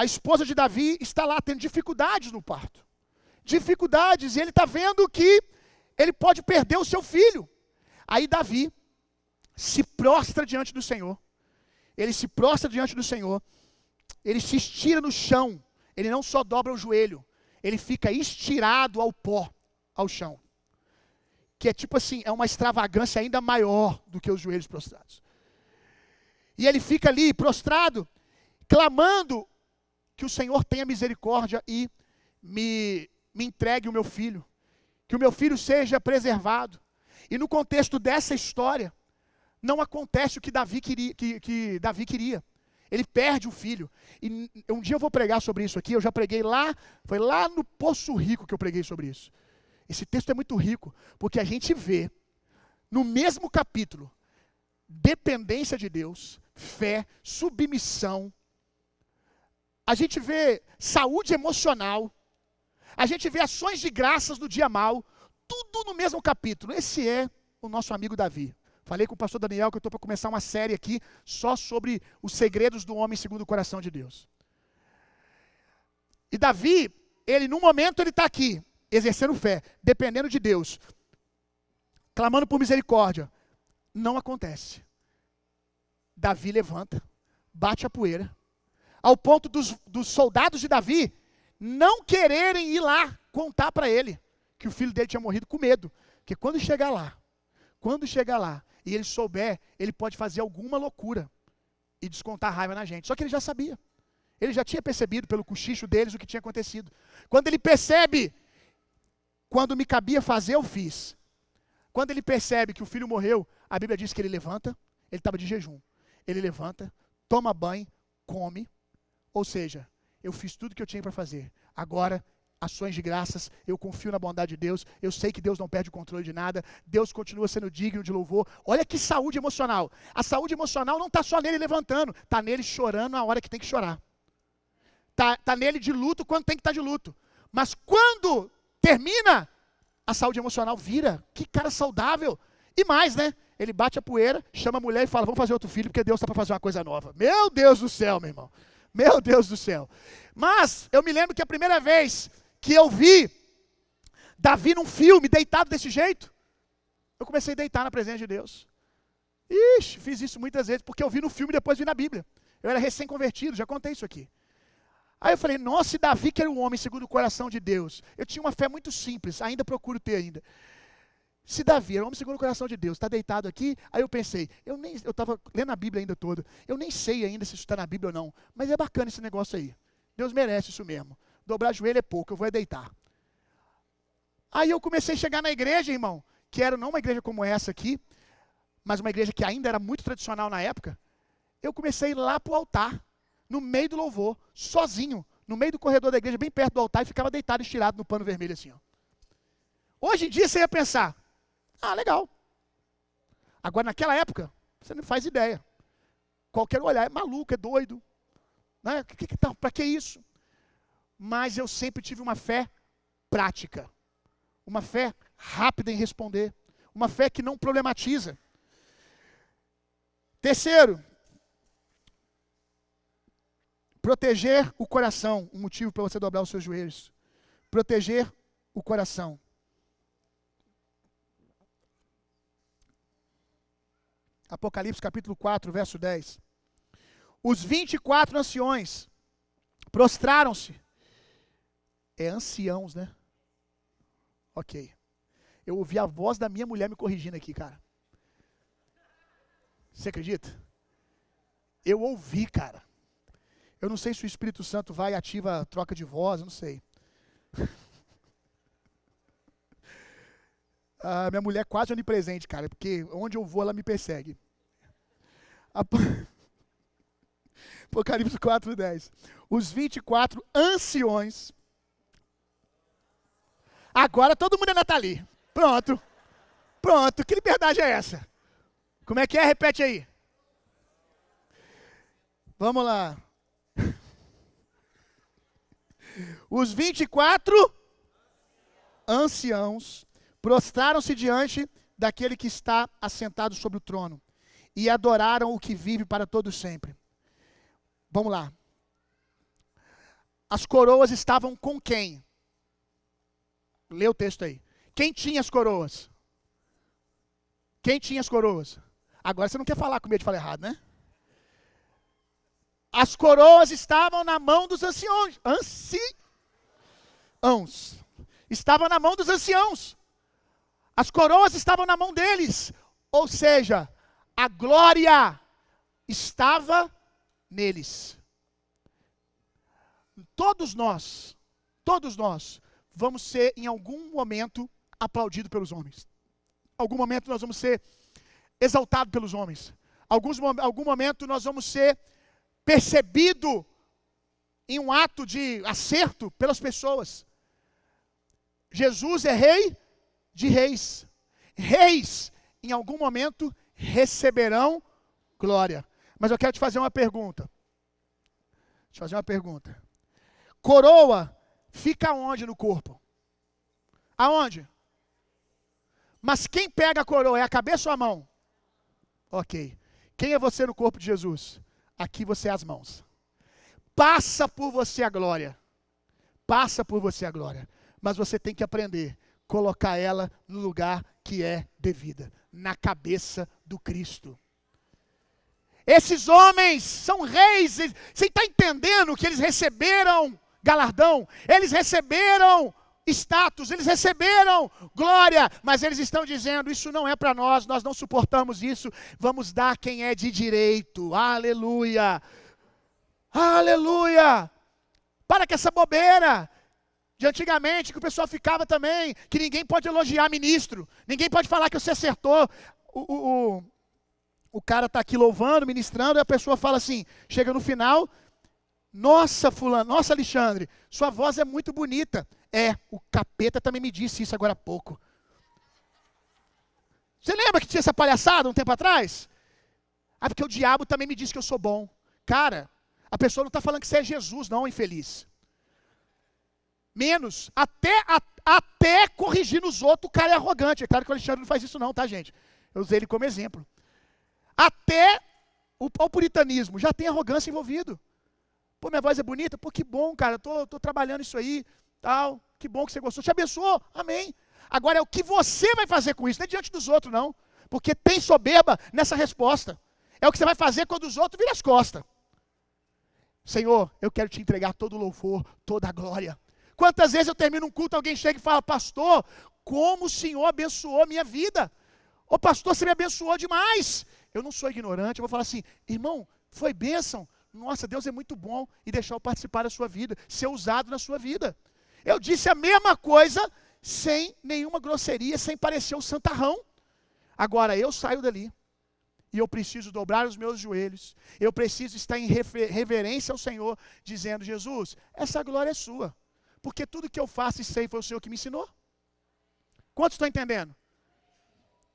a esposa de Davi está lá tendo dificuldades no parto. Dificuldades, e ele está vendo que ele pode perder o seu filho. Aí Davi se prostra diante do Senhor. Ele se prostra diante do Senhor. Ele se estira no chão. Ele não só dobra o joelho, ele fica estirado ao pó, ao chão. Que é tipo assim, é uma extravagância ainda maior do que os joelhos prostrados. E ele fica ali prostrado, clamando que o Senhor tenha misericórdia e me entregue o meu filho. Que o meu filho seja preservado. E no contexto dessa história, não acontece o que Davi queria. Ele perde o filho. E um dia eu vou pregar sobre isso aqui, eu já preguei lá, foi lá no Poço Rico que eu preguei sobre isso. Esse texto é muito rico, porque a gente vê, no mesmo capítulo, dependência de Deus, fé, submissão. A gente vê saúde emocional. A gente vê ações de graças no dia mal. Tudo no mesmo capítulo. Esse é o nosso amigo Davi. Falei com o pastor Daniel que eu estou para começar uma série aqui só sobre os segredos do homem segundo o coração de Deus. E Davi, ele num momento ele está aqui, exercendo fé, dependendo de Deus, clamando por misericórdia. Não acontece. Davi levanta, bate a poeira, ao ponto dos soldados de Davi não quererem ir lá contar para ele que o filho dele tinha morrido com medo. Porque quando chegar lá, e ele souber, ele pode fazer alguma loucura e descontar raiva na gente. Só que ele já sabia. Ele já tinha percebido pelo cochicho deles o que tinha acontecido. Quando ele percebe, quando me cabia fazer, eu fiz. Quando ele percebe que o filho morreu, a Bíblia diz que ele levanta, ele estava de jejum. Ele levanta, toma banho, come. Ou seja, eu fiz tudo o que eu tinha para fazer. Agora, ações de graças, eu confio na bondade de Deus, eu sei que Deus não perde o controle de nada, Deus continua sendo digno de louvor. Olha que saúde emocional. A saúde emocional não está só nele levantando, está nele chorando na hora que tem que chorar. Está nele de luto quando tem que estar de luto. Mas quando termina, a saúde emocional vira. Que cara saudável. E mais, né? Ele bate a poeira, chama a mulher e fala, vamos fazer outro filho, porque Deus está para fazer uma coisa nova. Meu Deus do céu, meu irmão. Meu Deus do céu. Mas eu me lembro que a primeira vez que eu vi Davi num filme, deitado desse jeito, eu comecei a deitar na presença de Deus. Ixi, fiz isso muitas vezes, porque eu vi no filme e depois vi na Bíblia. Eu era recém-convertido, já contei isso aqui. Aí eu falei, nossa, e Davi que era um homem segundo o coração de Deus. Eu tinha uma fé muito simples, ainda procuro ter ainda. Se Davi era um homem segundo o coração de Deus, está deitado aqui, aí eu pensei, eu estava lendo a Bíblia ainda toda, eu nem sei ainda se isso está na Bíblia ou não, mas é bacana esse negócio aí. Deus merece isso mesmo. Dobrar joelho é pouco, eu vou deitar. Aí eu comecei a chegar na igreja, irmão, que era não uma igreja como essa aqui, mas uma igreja que ainda era muito tradicional na época. Eu comecei a ir lá para o altar, no meio do louvor, sozinho, no meio do corredor da igreja, bem perto do altar, e ficava deitado, estirado no pano vermelho assim. Ó. Hoje em dia você ia pensar, legal. Agora naquela época, você não faz ideia. Qualquer olhar, é maluco, é doido. Né? Para que isso? Mas eu sempre tive uma fé prática, uma fé rápida em responder, uma fé que não problematiza. Terceiro, proteger o coração, um motivo para você dobrar os seus joelhos. Proteger o coração. Apocalipse capítulo 4, verso 10. Os 24 anciões prostraram-se. É anciãos, né? Ok. Eu ouvi a voz da minha mulher me corrigindo aqui, cara. Você acredita? Eu ouvi, cara. Eu não sei se o Espírito Santo vai e ativa a troca de voz, eu não sei. A minha mulher é quase onipresente, cara, porque onde eu vou ela me persegue. Apocalipse 4:10. Os 24 anciões. Agora todo mundo é Nathalie. Pronto. Pronto. Que liberdade é essa? Como é que é? Repete aí. Vamos lá. Os 24 anciãos prostraram-se diante daquele que está assentado sobre o trono e adoraram o que vive para todo sempre. Vamos lá. as coroas estavam com quem? Lê o texto aí. Quem tinha as coroas? Quem tinha as coroas? Agora você não quer falar com medo de falar errado, né? As coroas estavam na mão dos anciãos. Estavam na mão dos anciãos. As coroas estavam na mão deles. Ou seja, a glória estava neles. Todos nós vamos ser em algum momento aplaudidos pelos homens. Algum momento nós vamos ser exaltados pelos homens. Algum momento nós vamos ser percebidos em um ato de acerto pelas pessoas. Jesus é rei de reis. Reis, em algum momento, receberão glória. Mas eu quero te fazer uma pergunta. Coroa fica onde no corpo? Aonde? Mas quem pega a coroa? É a cabeça ou a mão? Ok. Quem é você no corpo de Jesus? Aqui você é as mãos. Passa por você a glória. Mas você tem que aprender a colocar ela no lugar que é devida, na cabeça do Cristo. Esses homens são reis. Você está entendendo que eles receberam galardão? Eles receberam status, eles receberam glória, mas eles estão dizendo, isso não é para nós não suportamos isso, vamos dar quem é de direito. Aleluia, aleluia. Para com essa bobeira de antigamente, que o pessoal ficava também, que ninguém pode elogiar ministro, ninguém pode falar que você acertou. O cara está aqui louvando, ministrando, e a pessoa fala assim, chega no final, nossa fulano, nossa Alexandre, sua voz é muito bonita. O capeta também me disse isso agora há pouco. Você lembra que tinha essa palhaçada um tempo atrás? Porque o diabo também me disse que eu sou bom. Cara, a pessoa não está falando que você é Jesus, não, infeliz. Menos, até corrigir nos outros, o cara é arrogante. É claro que o Alexandre não faz isso não, tá, gente? Eu usei ele como exemplo. Até o puritanismo já tem arrogância envolvido. Pô, minha voz é bonita? Pô, que bom, cara, eu tô trabalhando isso aí, tal, que bom que você gostou. Te abençoou, amém. Agora é o que você vai fazer com isso, não é diante dos outros, não. Porque tem soberba nessa resposta. É o que você vai fazer quando os outros viram as costas. Senhor, eu quero te entregar todo o louvor, toda a glória. Quantas vezes eu termino um culto, alguém chega e fala, pastor, como o Senhor abençoou a minha vida. Ô pastor, você me abençoou demais. Eu não sou ignorante, eu vou falar assim, irmão, foi bênção. Nossa, Deus é muito bom e deixar eu participar da sua vida, ser usado na sua vida. Eu disse a mesma coisa, sem nenhuma grosseria, sem parecer um santarrão. Agora, eu saio dali e eu preciso dobrar os meus joelhos, eu preciso estar em reverência ao Senhor, dizendo, Jesus, essa glória é sua, porque tudo que eu faço e sei foi o Senhor que me ensinou. Quantos estão entendendo?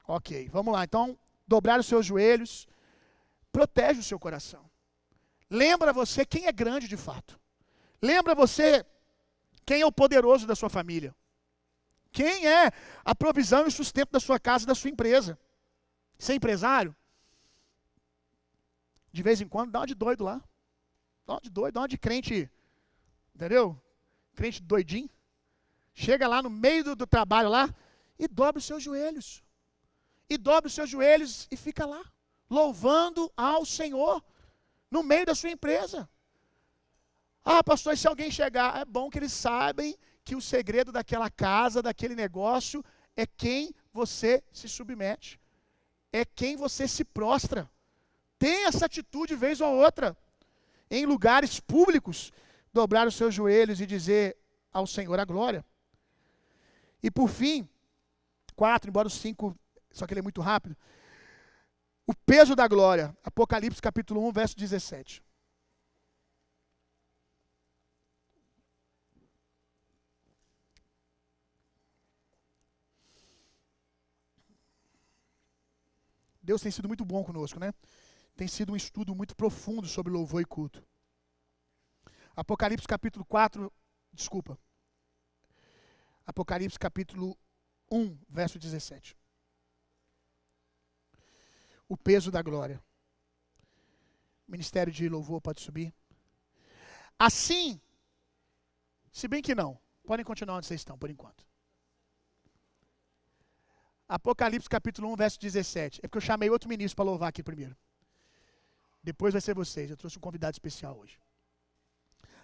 Ok, vamos lá. Então, dobrar os seus joelhos, protege o seu coração. Lembra você quem é grande de fato. Lembra você quem é o poderoso da sua família. Quem é a provisão e o sustento da sua casa e da sua empresa. Você é empresário? De vez em quando dá uma de doido lá. Dá uma de doido, dá uma de crente, entendeu? Crente doidinho. Chega lá no meio do trabalho lá e dobra os seus joelhos. E fica lá, louvando ao Senhor. No meio da sua empresa. Pastor, e se alguém chegar? É bom que eles sabem que o segredo daquela casa, daquele negócio, é quem você se submete. É quem você se prostra. Tem essa atitude vez ou outra. Em lugares públicos, dobrar os seus joelhos e dizer ao Senhor a glória. E por fim, 4, embora o 5, só que ele é muito rápido. O peso da glória. Apocalipse capítulo 1, verso 17. Deus tem sido muito bom conosco, né? Tem sido um estudo muito profundo sobre louvor e culto. Apocalipse capítulo 4, Apocalipse capítulo 1, verso 17. O peso da glória. Ministério de louvor pode subir. Assim Se bem que não. Podem continuar onde vocês estão, por enquanto. Apocalipse capítulo 1, verso 17. É porque eu chamei outro ministro para louvar aqui primeiro. Depois vai ser vocês. Eu trouxe um convidado especial hoje.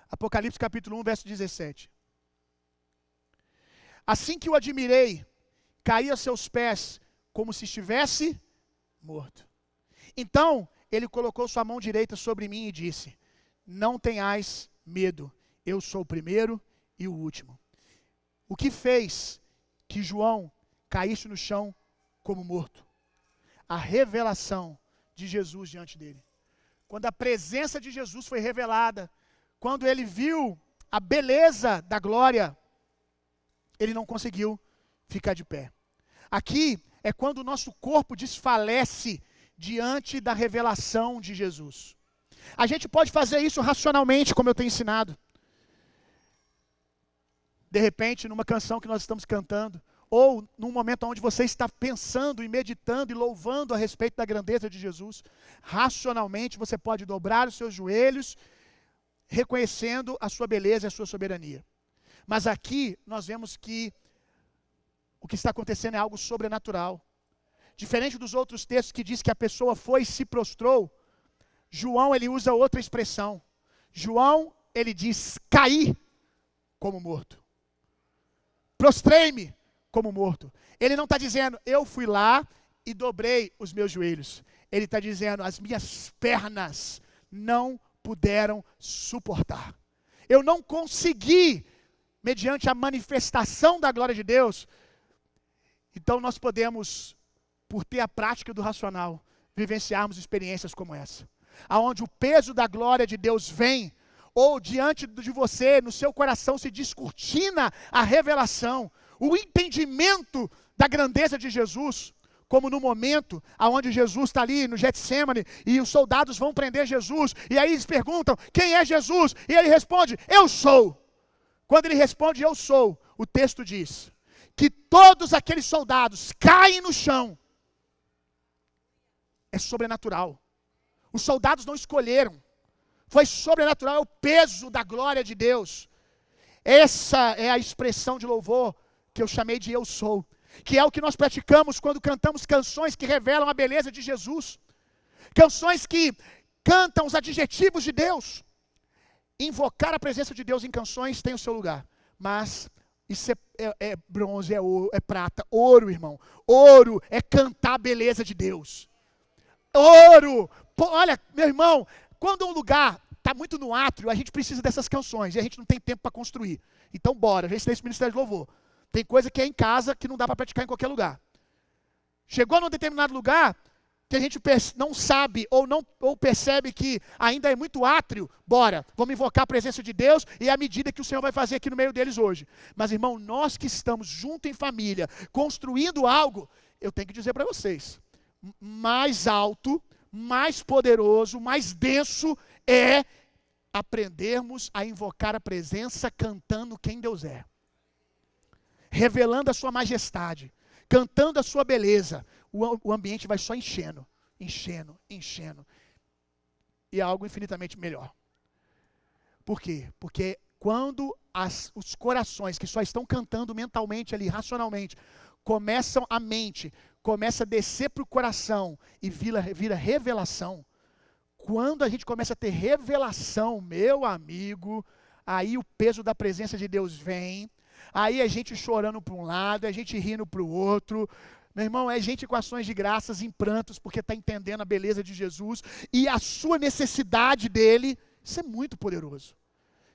Apocalipse capítulo 1, verso 17. Assim que o admirei, caí a seus pés, como se estivesse morto. Então, ele colocou sua mão direita sobre mim e disse: não tenhais medo, eu sou o primeiro e o último. O que fez que João caísse no chão como morto? A revelação de Jesus diante dele. Quando a presença de Jesus foi revelada, quando ele viu a beleza da glória, ele não conseguiu ficar de pé. Aqui é quando o nosso corpo desfalece diante da revelação de Jesus. A gente pode fazer isso racionalmente, como eu tenho ensinado. De repente, numa canção que nós estamos cantando, ou num momento onde você está pensando e meditando e louvando a respeito da grandeza de Jesus, racionalmente você pode dobrar os seus joelhos, reconhecendo a sua beleza e a sua soberania. Mas aqui nós vemos que o que está acontecendo é algo sobrenatural. Diferente dos outros textos que diz que a pessoa foi e se prostrou, João ele usa outra expressão. João ele diz: caí como morto. Prostrei-me como morto. Ele não está dizendo, eu fui lá e dobrei os meus joelhos. Ele está dizendo, as minhas pernas não puderam suportar. Eu não consegui, mediante a manifestação da glória de Deus. Então nós podemos, por ter a prática do racional, vivenciarmos experiências como essa. Aonde o peso da glória de Deus vem, ou diante de você, no seu coração se descortina a revelação, o entendimento da grandeza de Jesus, como no momento onde Jesus está ali no Getsemane, e os soldados vão prender Jesus, e aí eles perguntam, quem é Jesus? E ele responde, eu sou. Quando ele responde, eu sou, o texto diz, que todos aqueles soldados caem no chão. É sobrenatural. Os soldados não escolheram. Foi sobrenatural, é o peso da glória de Deus. Essa é a expressão de louvor que eu chamei de eu sou. Que é o que nós praticamos quando cantamos canções que revelam a beleza de Jesus. Canções que cantam os adjetivos de Deus. Invocar a presença de Deus em canções tem o seu lugar. Mas isso é bronze, é ouro, é prata. Ouro, irmão. Ouro é cantar a beleza de Deus. Ouro! Pô, olha, meu irmão, quando um lugar está muito no átrio, a gente precisa dessas canções e a gente não tem tempo para construir. Então bora, a gente tem esse ministério de louvor. Tem coisa que é em casa que não dá para praticar em qualquer lugar. Chegou num determinado lugar que a gente não sabe ou percebe que ainda é muito átrio, bora, vamos invocar a presença de Deus e a medida que o Senhor vai fazer aqui no meio deles hoje. Mas irmão, nós que estamos junto em família, construindo algo, eu tenho que dizer para vocês, mais alto, mais poderoso, mais denso é aprendermos a invocar a presença cantando quem Deus é. Revelando a sua majestade, cantando a sua beleza, o ambiente vai só enchendo, enchendo, enchendo. E é algo infinitamente melhor. Por quê? Porque quando os corações que só estão cantando mentalmente ali, racionalmente, começam a mente, começa a descer para o coração e vira revelação. Quando a gente começa a ter revelação, meu amigo, aí o peso da presença de Deus vem. Aí é gente chorando para um lado, é gente rindo para o outro. Meu irmão, é gente com ações de graças em prantos, porque está entendendo a beleza de Jesus e a sua necessidade dele. Isso é muito poderoso.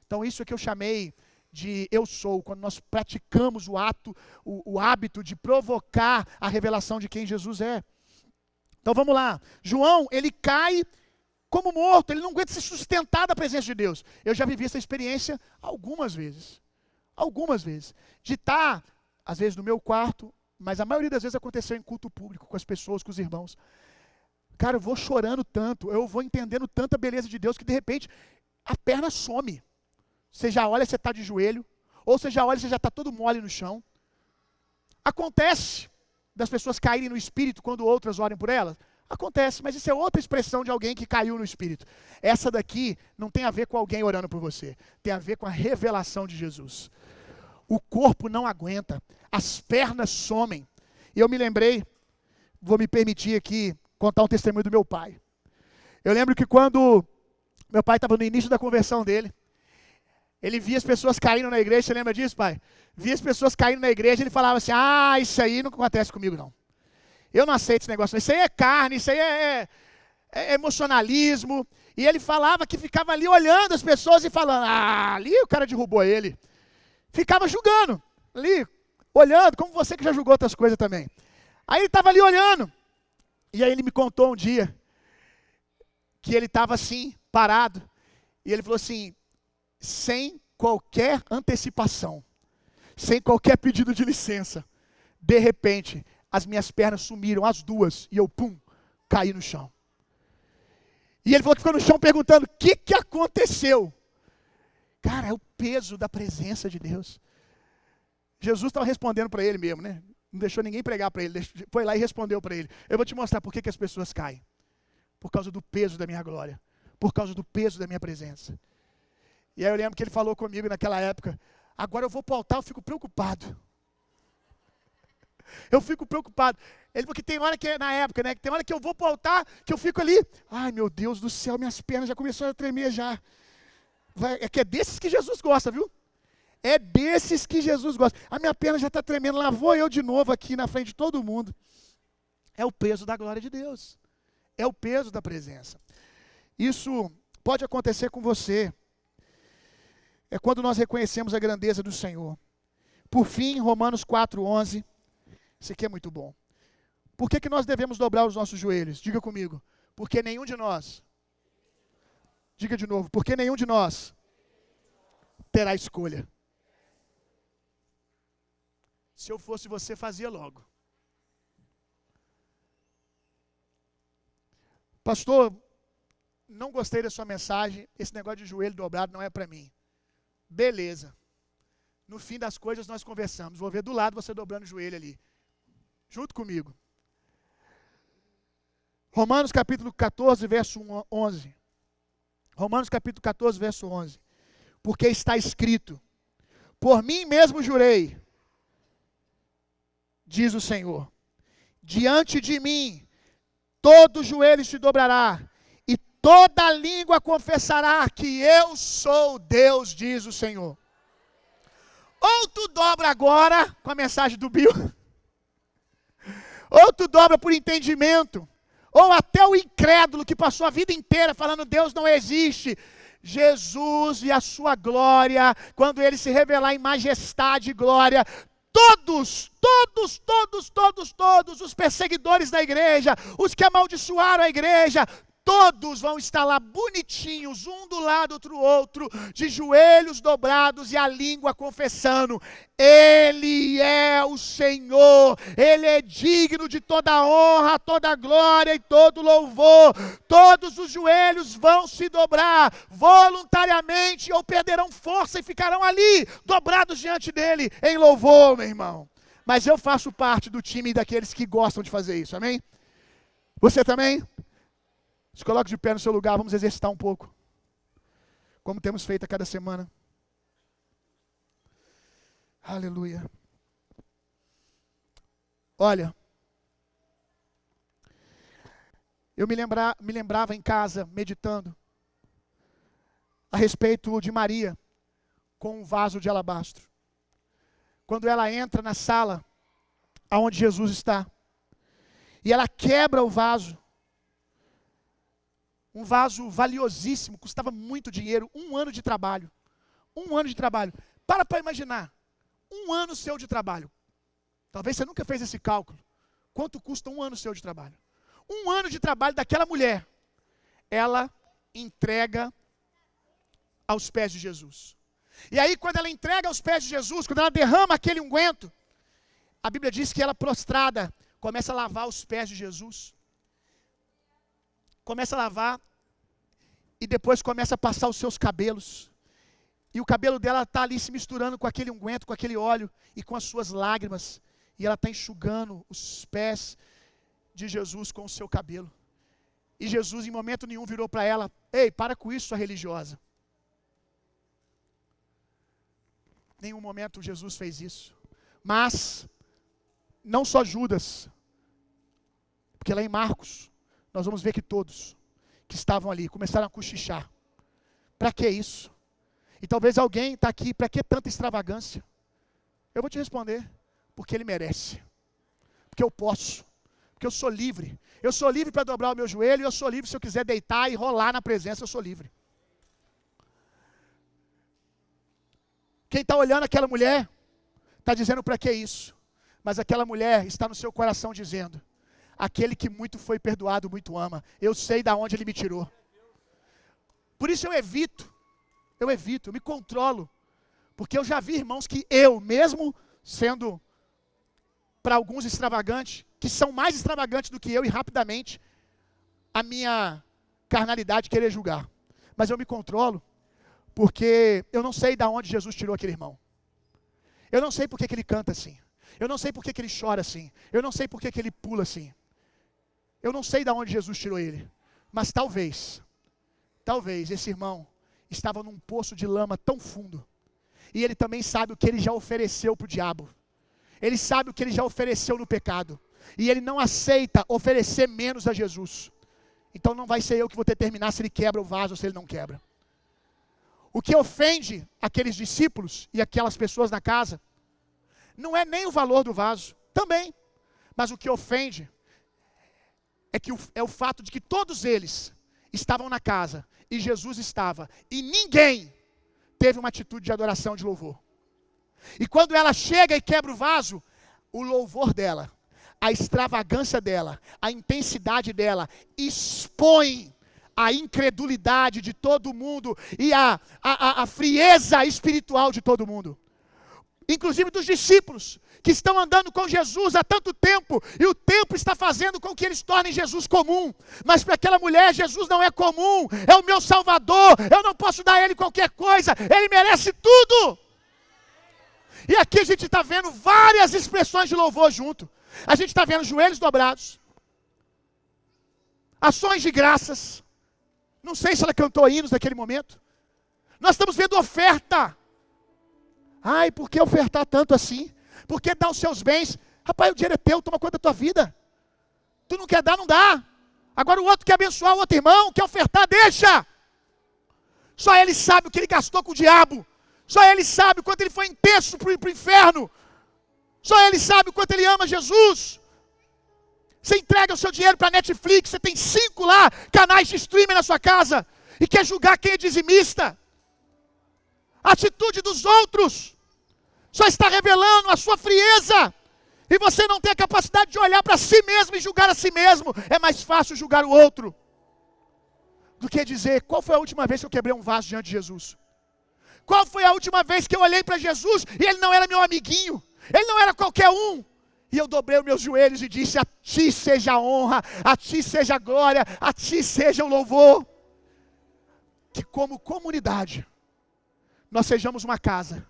Então isso é que eu chamei de eu sou, quando nós praticamos o ato, o hábito de provocar a revelação de quem Jesus é. Então vamos lá. João, ele cai como morto, ele não aguenta se sustentar da presença de Deus. Eu já vivi essa experiência algumas vezes. Algumas vezes. De estar, às vezes, no meu quarto, mas a maioria das vezes aconteceu em culto público, com as pessoas, com os irmãos. Cara, eu vou chorando tanto, eu vou entendendo tanta beleza de Deus, que de repente a perna some. Você já olha, você está de joelho, ou você já olha, você já está todo mole no chão. Acontece das pessoas caírem no espírito quando outras orem por elas? Acontece, mas isso é outra expressão de alguém que caiu no Espírito. Essa daqui não tem a ver com alguém orando por você. Tem a ver com a revelação de Jesus. O corpo não aguenta, as pernas somem. E eu me lembrei, vou me permitir aqui contar um testemunho do meu pai. Eu lembro que quando meu pai estava no início da conversão dele, ele via as pessoas caindo na igreja. Você lembra disso, pai? Via as pessoas caindo na igreja, ele falava assim: ah, isso aí não acontece comigo não. Eu não aceito esse negócio, isso aí é carne, isso aí é emocionalismo. E ele falava que ficava ali olhando as pessoas e falando: ah, ali o cara derrubou ele. Ficava julgando, ali, olhando, como você que já julgou outras coisas também. Aí ele estava ali olhando. E aí ele me contou um dia que ele estava assim, parado. E ele falou assim, sem qualquer antecipação, sem qualquer pedido de licença, de repente, as minhas pernas sumiram, as duas, e eu, pum, caí no chão. E ele falou que ficou no chão perguntando: o que aconteceu? Cara, é o peso da presença de Deus. Jesus estava respondendo para ele mesmo, né? Não deixou ninguém pregar para ele, foi lá e respondeu para ele: eu vou te mostrar por que as pessoas caem. Por causa do peso da minha glória, por causa do peso da minha presença. E aí eu lembro que ele falou comigo naquela época: agora eu vou para o altar, eu fico preocupado. Eu fico preocupado. Ele falou que tem hora que, na época, né, que tem hora que eu vou para o altar, que eu fico ali, ai meu Deus do céu, minhas pernas já começaram a tremer já. É que é desses que Jesus gosta, viu? É desses que Jesus gosta. A minha perna já está tremendo, lá vou eu de novo aqui na frente de todo mundo. É o peso da glória de Deus. É o peso da presença. Isso pode acontecer com você. É quando nós reconhecemos a grandeza do Senhor. Por fim, Romanos 4:11. Isso aqui é muito bom. Por que nós devemos dobrar os nossos joelhos? Diga comigo. Porque nenhum de nós. Diga de novo. Porque nenhum de nós terá escolha. Se eu fosse você, fazia logo. Pastor, não gostei da sua mensagem. Esse negócio de joelho dobrado não é para mim. Beleza. No fim das coisas nós conversamos. Vou ver do lado você dobrando o joelho ali. Junto comigo. Romanos capítulo 14, verso 11. Romanos capítulo 14, verso 11. Porque está escrito: por mim mesmo jurei, diz o Senhor, diante de mim todo joelho se dobrará, e toda língua confessará que eu sou Deus, diz o Senhor. Ou tu dobra agora, com a mensagem do Bill, ou tu dobra por entendimento, ou até o incrédulo que passou a vida inteira falando Deus não existe. Jesus e a sua glória, quando ele se revelar em majestade e glória, todos os perseguidores da igreja, os que amaldiçoaram a igreja, todos vão estar lá bonitinhos, um do lado do outro, de joelhos dobrados e a língua confessando: Ele é o Senhor, Ele é digno de toda honra, toda glória e todo louvor. Todos os joelhos vão se dobrar voluntariamente ou perderão força e ficarão ali, dobrados diante dEle, em louvor, meu irmão. Mas eu faço parte do time daqueles que gostam de fazer isso, amém? Você também? Se coloque de pé no seu lugar, vamos exercitar um pouco, como temos feito a cada semana. Aleluia. Olha, eu me lembrava em casa, meditando, a respeito de Maria, com um vaso de alabastro. Quando ela entra na sala, aonde Jesus está, e ela quebra o vaso, um vaso valiosíssimo, custava muito dinheiro, 1 ano de trabalho. 1 ano de trabalho. Para imaginar, 1 ano seu de trabalho. Talvez você nunca fez esse cálculo. Quanto custa 1 ano seu de trabalho? 1 ano de trabalho daquela mulher, ela entrega aos pés de Jesus. E aí, quando ela entrega aos pés de Jesus, quando ela derrama aquele unguento, a Bíblia diz que ela, prostrada, começa a lavar os pés de Jesus. Começa a lavar e depois começa a passar os seus cabelos. E o cabelo dela está ali se misturando com aquele unguento, com aquele óleo e com as suas lágrimas. E ela está enxugando os pés de Jesus com o seu cabelo. E Jesus em momento nenhum virou para ela: ei, para com isso, sua religiosa. Em nenhum momento Jesus fez isso. Mas, não só Judas, porque lá em Marcos, nós vamos ver que todos que estavam ali começaram a cochichar. Para que isso? E talvez alguém está aqui: para que tanta extravagância? Eu vou te responder: porque ele merece. Porque eu posso. Porque eu sou livre. Eu sou livre para dobrar o meu joelho, e eu sou livre se eu quiser deitar e rolar na presença, eu sou livre. Quem está olhando aquela mulher, está dizendo: para que isso? Mas aquela mulher está no seu coração dizendo: aquele que muito foi perdoado, muito ama. Eu sei de onde ele me tirou. Por isso eu evito, eu me controlo. Porque eu já vi irmãos que eu, mesmo sendo para alguns extravagantes, que são mais extravagantes do que eu, e rapidamente a minha carnalidade querer julgar. Mas eu me controlo, porque eu não sei de onde Jesus tirou aquele irmão. Eu não sei por que ele canta assim. Eu não sei por que ele chora assim. Eu não sei por que ele pula assim. Eu não sei de onde Jesus tirou ele. Mas talvez esse irmão estava num poço de lama tão fundo. E ele também sabe o que ele já ofereceu para o diabo. Ele sabe o que ele já ofereceu no pecado. E ele não aceita oferecer menos a Jesus. Então não vai ser eu que vou determinar se ele quebra o vaso ou se ele não quebra. O que ofende aqueles discípulos e aquelas pessoas na casa não é nem o valor do vaso, também. Mas o que ofende é o fato de que todos eles estavam na casa e Jesus estava, e ninguém teve uma atitude de adoração, de louvor. E quando ela chega e quebra o vaso, o louvor dela, a extravagância dela, a intensidade dela, expõe a incredulidade de todo mundo e a frieza espiritual de todo mundo. Inclusive dos discípulos, que estão andando com Jesus há tanto tempo, e o tempo está fazendo com que eles tornem Jesus comum. Mas para aquela mulher, Jesus não é comum, é o meu Salvador, eu não posso dar a ele qualquer coisa, ele merece tudo. E aqui a gente está vendo várias expressões de louvor junto. A gente está vendo joelhos dobrados, ações de graças. Não sei se ela cantou hinos naquele momento. Nós estamos vendo oferta. Ai, por que ofertar tanto assim? Por que dar os seus bens? Rapaz, o dinheiro é teu, toma conta da tua vida. Tu não quer dar, não dá. Agora o outro quer abençoar o outro irmão, quer ofertar, deixa. Só ele sabe o que ele gastou com o diabo. Só ele sabe o quanto ele foi intenso para o inferno. Só ele sabe o quanto ele ama Jesus. Você entrega o seu dinheiro para a Netflix, você tem 5 lá, canais de streaming na sua casa, e quer julgar quem é dizimista. A atitude dos outros só está revelando a sua frieza. E você não tem a capacidade de olhar para si mesmo e julgar a si mesmo. É mais fácil julgar o outro do que dizer: qual foi a última vez que eu quebrei um vaso diante de Jesus? Qual foi a última vez que eu olhei para Jesus e ele não era meu amiguinho, ele não era qualquer um, e eu dobrei os meus joelhos e disse: a ti seja a honra, a ti seja a glória, a ti seja o louvor. Que como comunidade nós sejamos uma casa,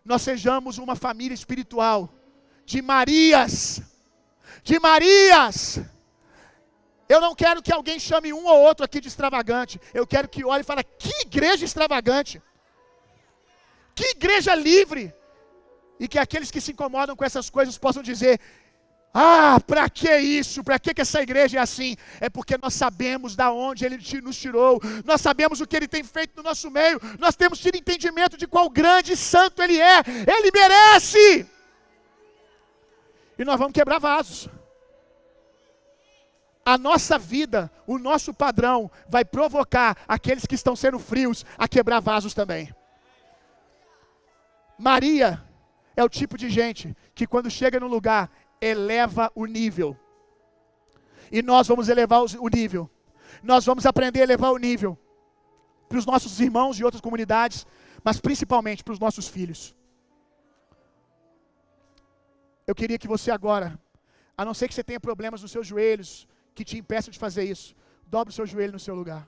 nós sejamos uma família espiritual de Marias, de Marias. Eu não quero que alguém chame um ou outro aqui de extravagante. Eu quero que olhe e fale: que igreja extravagante, que igreja livre. E que aqueles que se incomodam com essas coisas possam dizer: ah, para que isso? Para que essa igreja é assim? É porque nós sabemos da onde ele nos tirou. Nós sabemos o que ele tem feito no nosso meio. Nós temos tido entendimento de qual grande e santo ele é. Ele merece. E nós vamos quebrar vasos. A nossa vida, o nosso padrão vai provocar aqueles que estão sendo frios a quebrar vasos também. Maria é o tipo de gente que quando chega no lugar, eleva o nível. E nós vamos elevar o nível. Nós vamos aprender a elevar o nível para os nossos irmãos de outras comunidades, mas principalmente para os nossos filhos. Eu queria que você agora, a não ser que você tenha problemas nos seus joelhos, que te impeçam de fazer isso, dobre o seu joelho no seu lugar.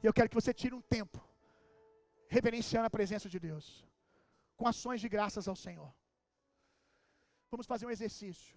E eu quero que você tire um tempo, reverenciando a presença de Deus, com ações de graças ao Senhor. Vamos fazer um exercício.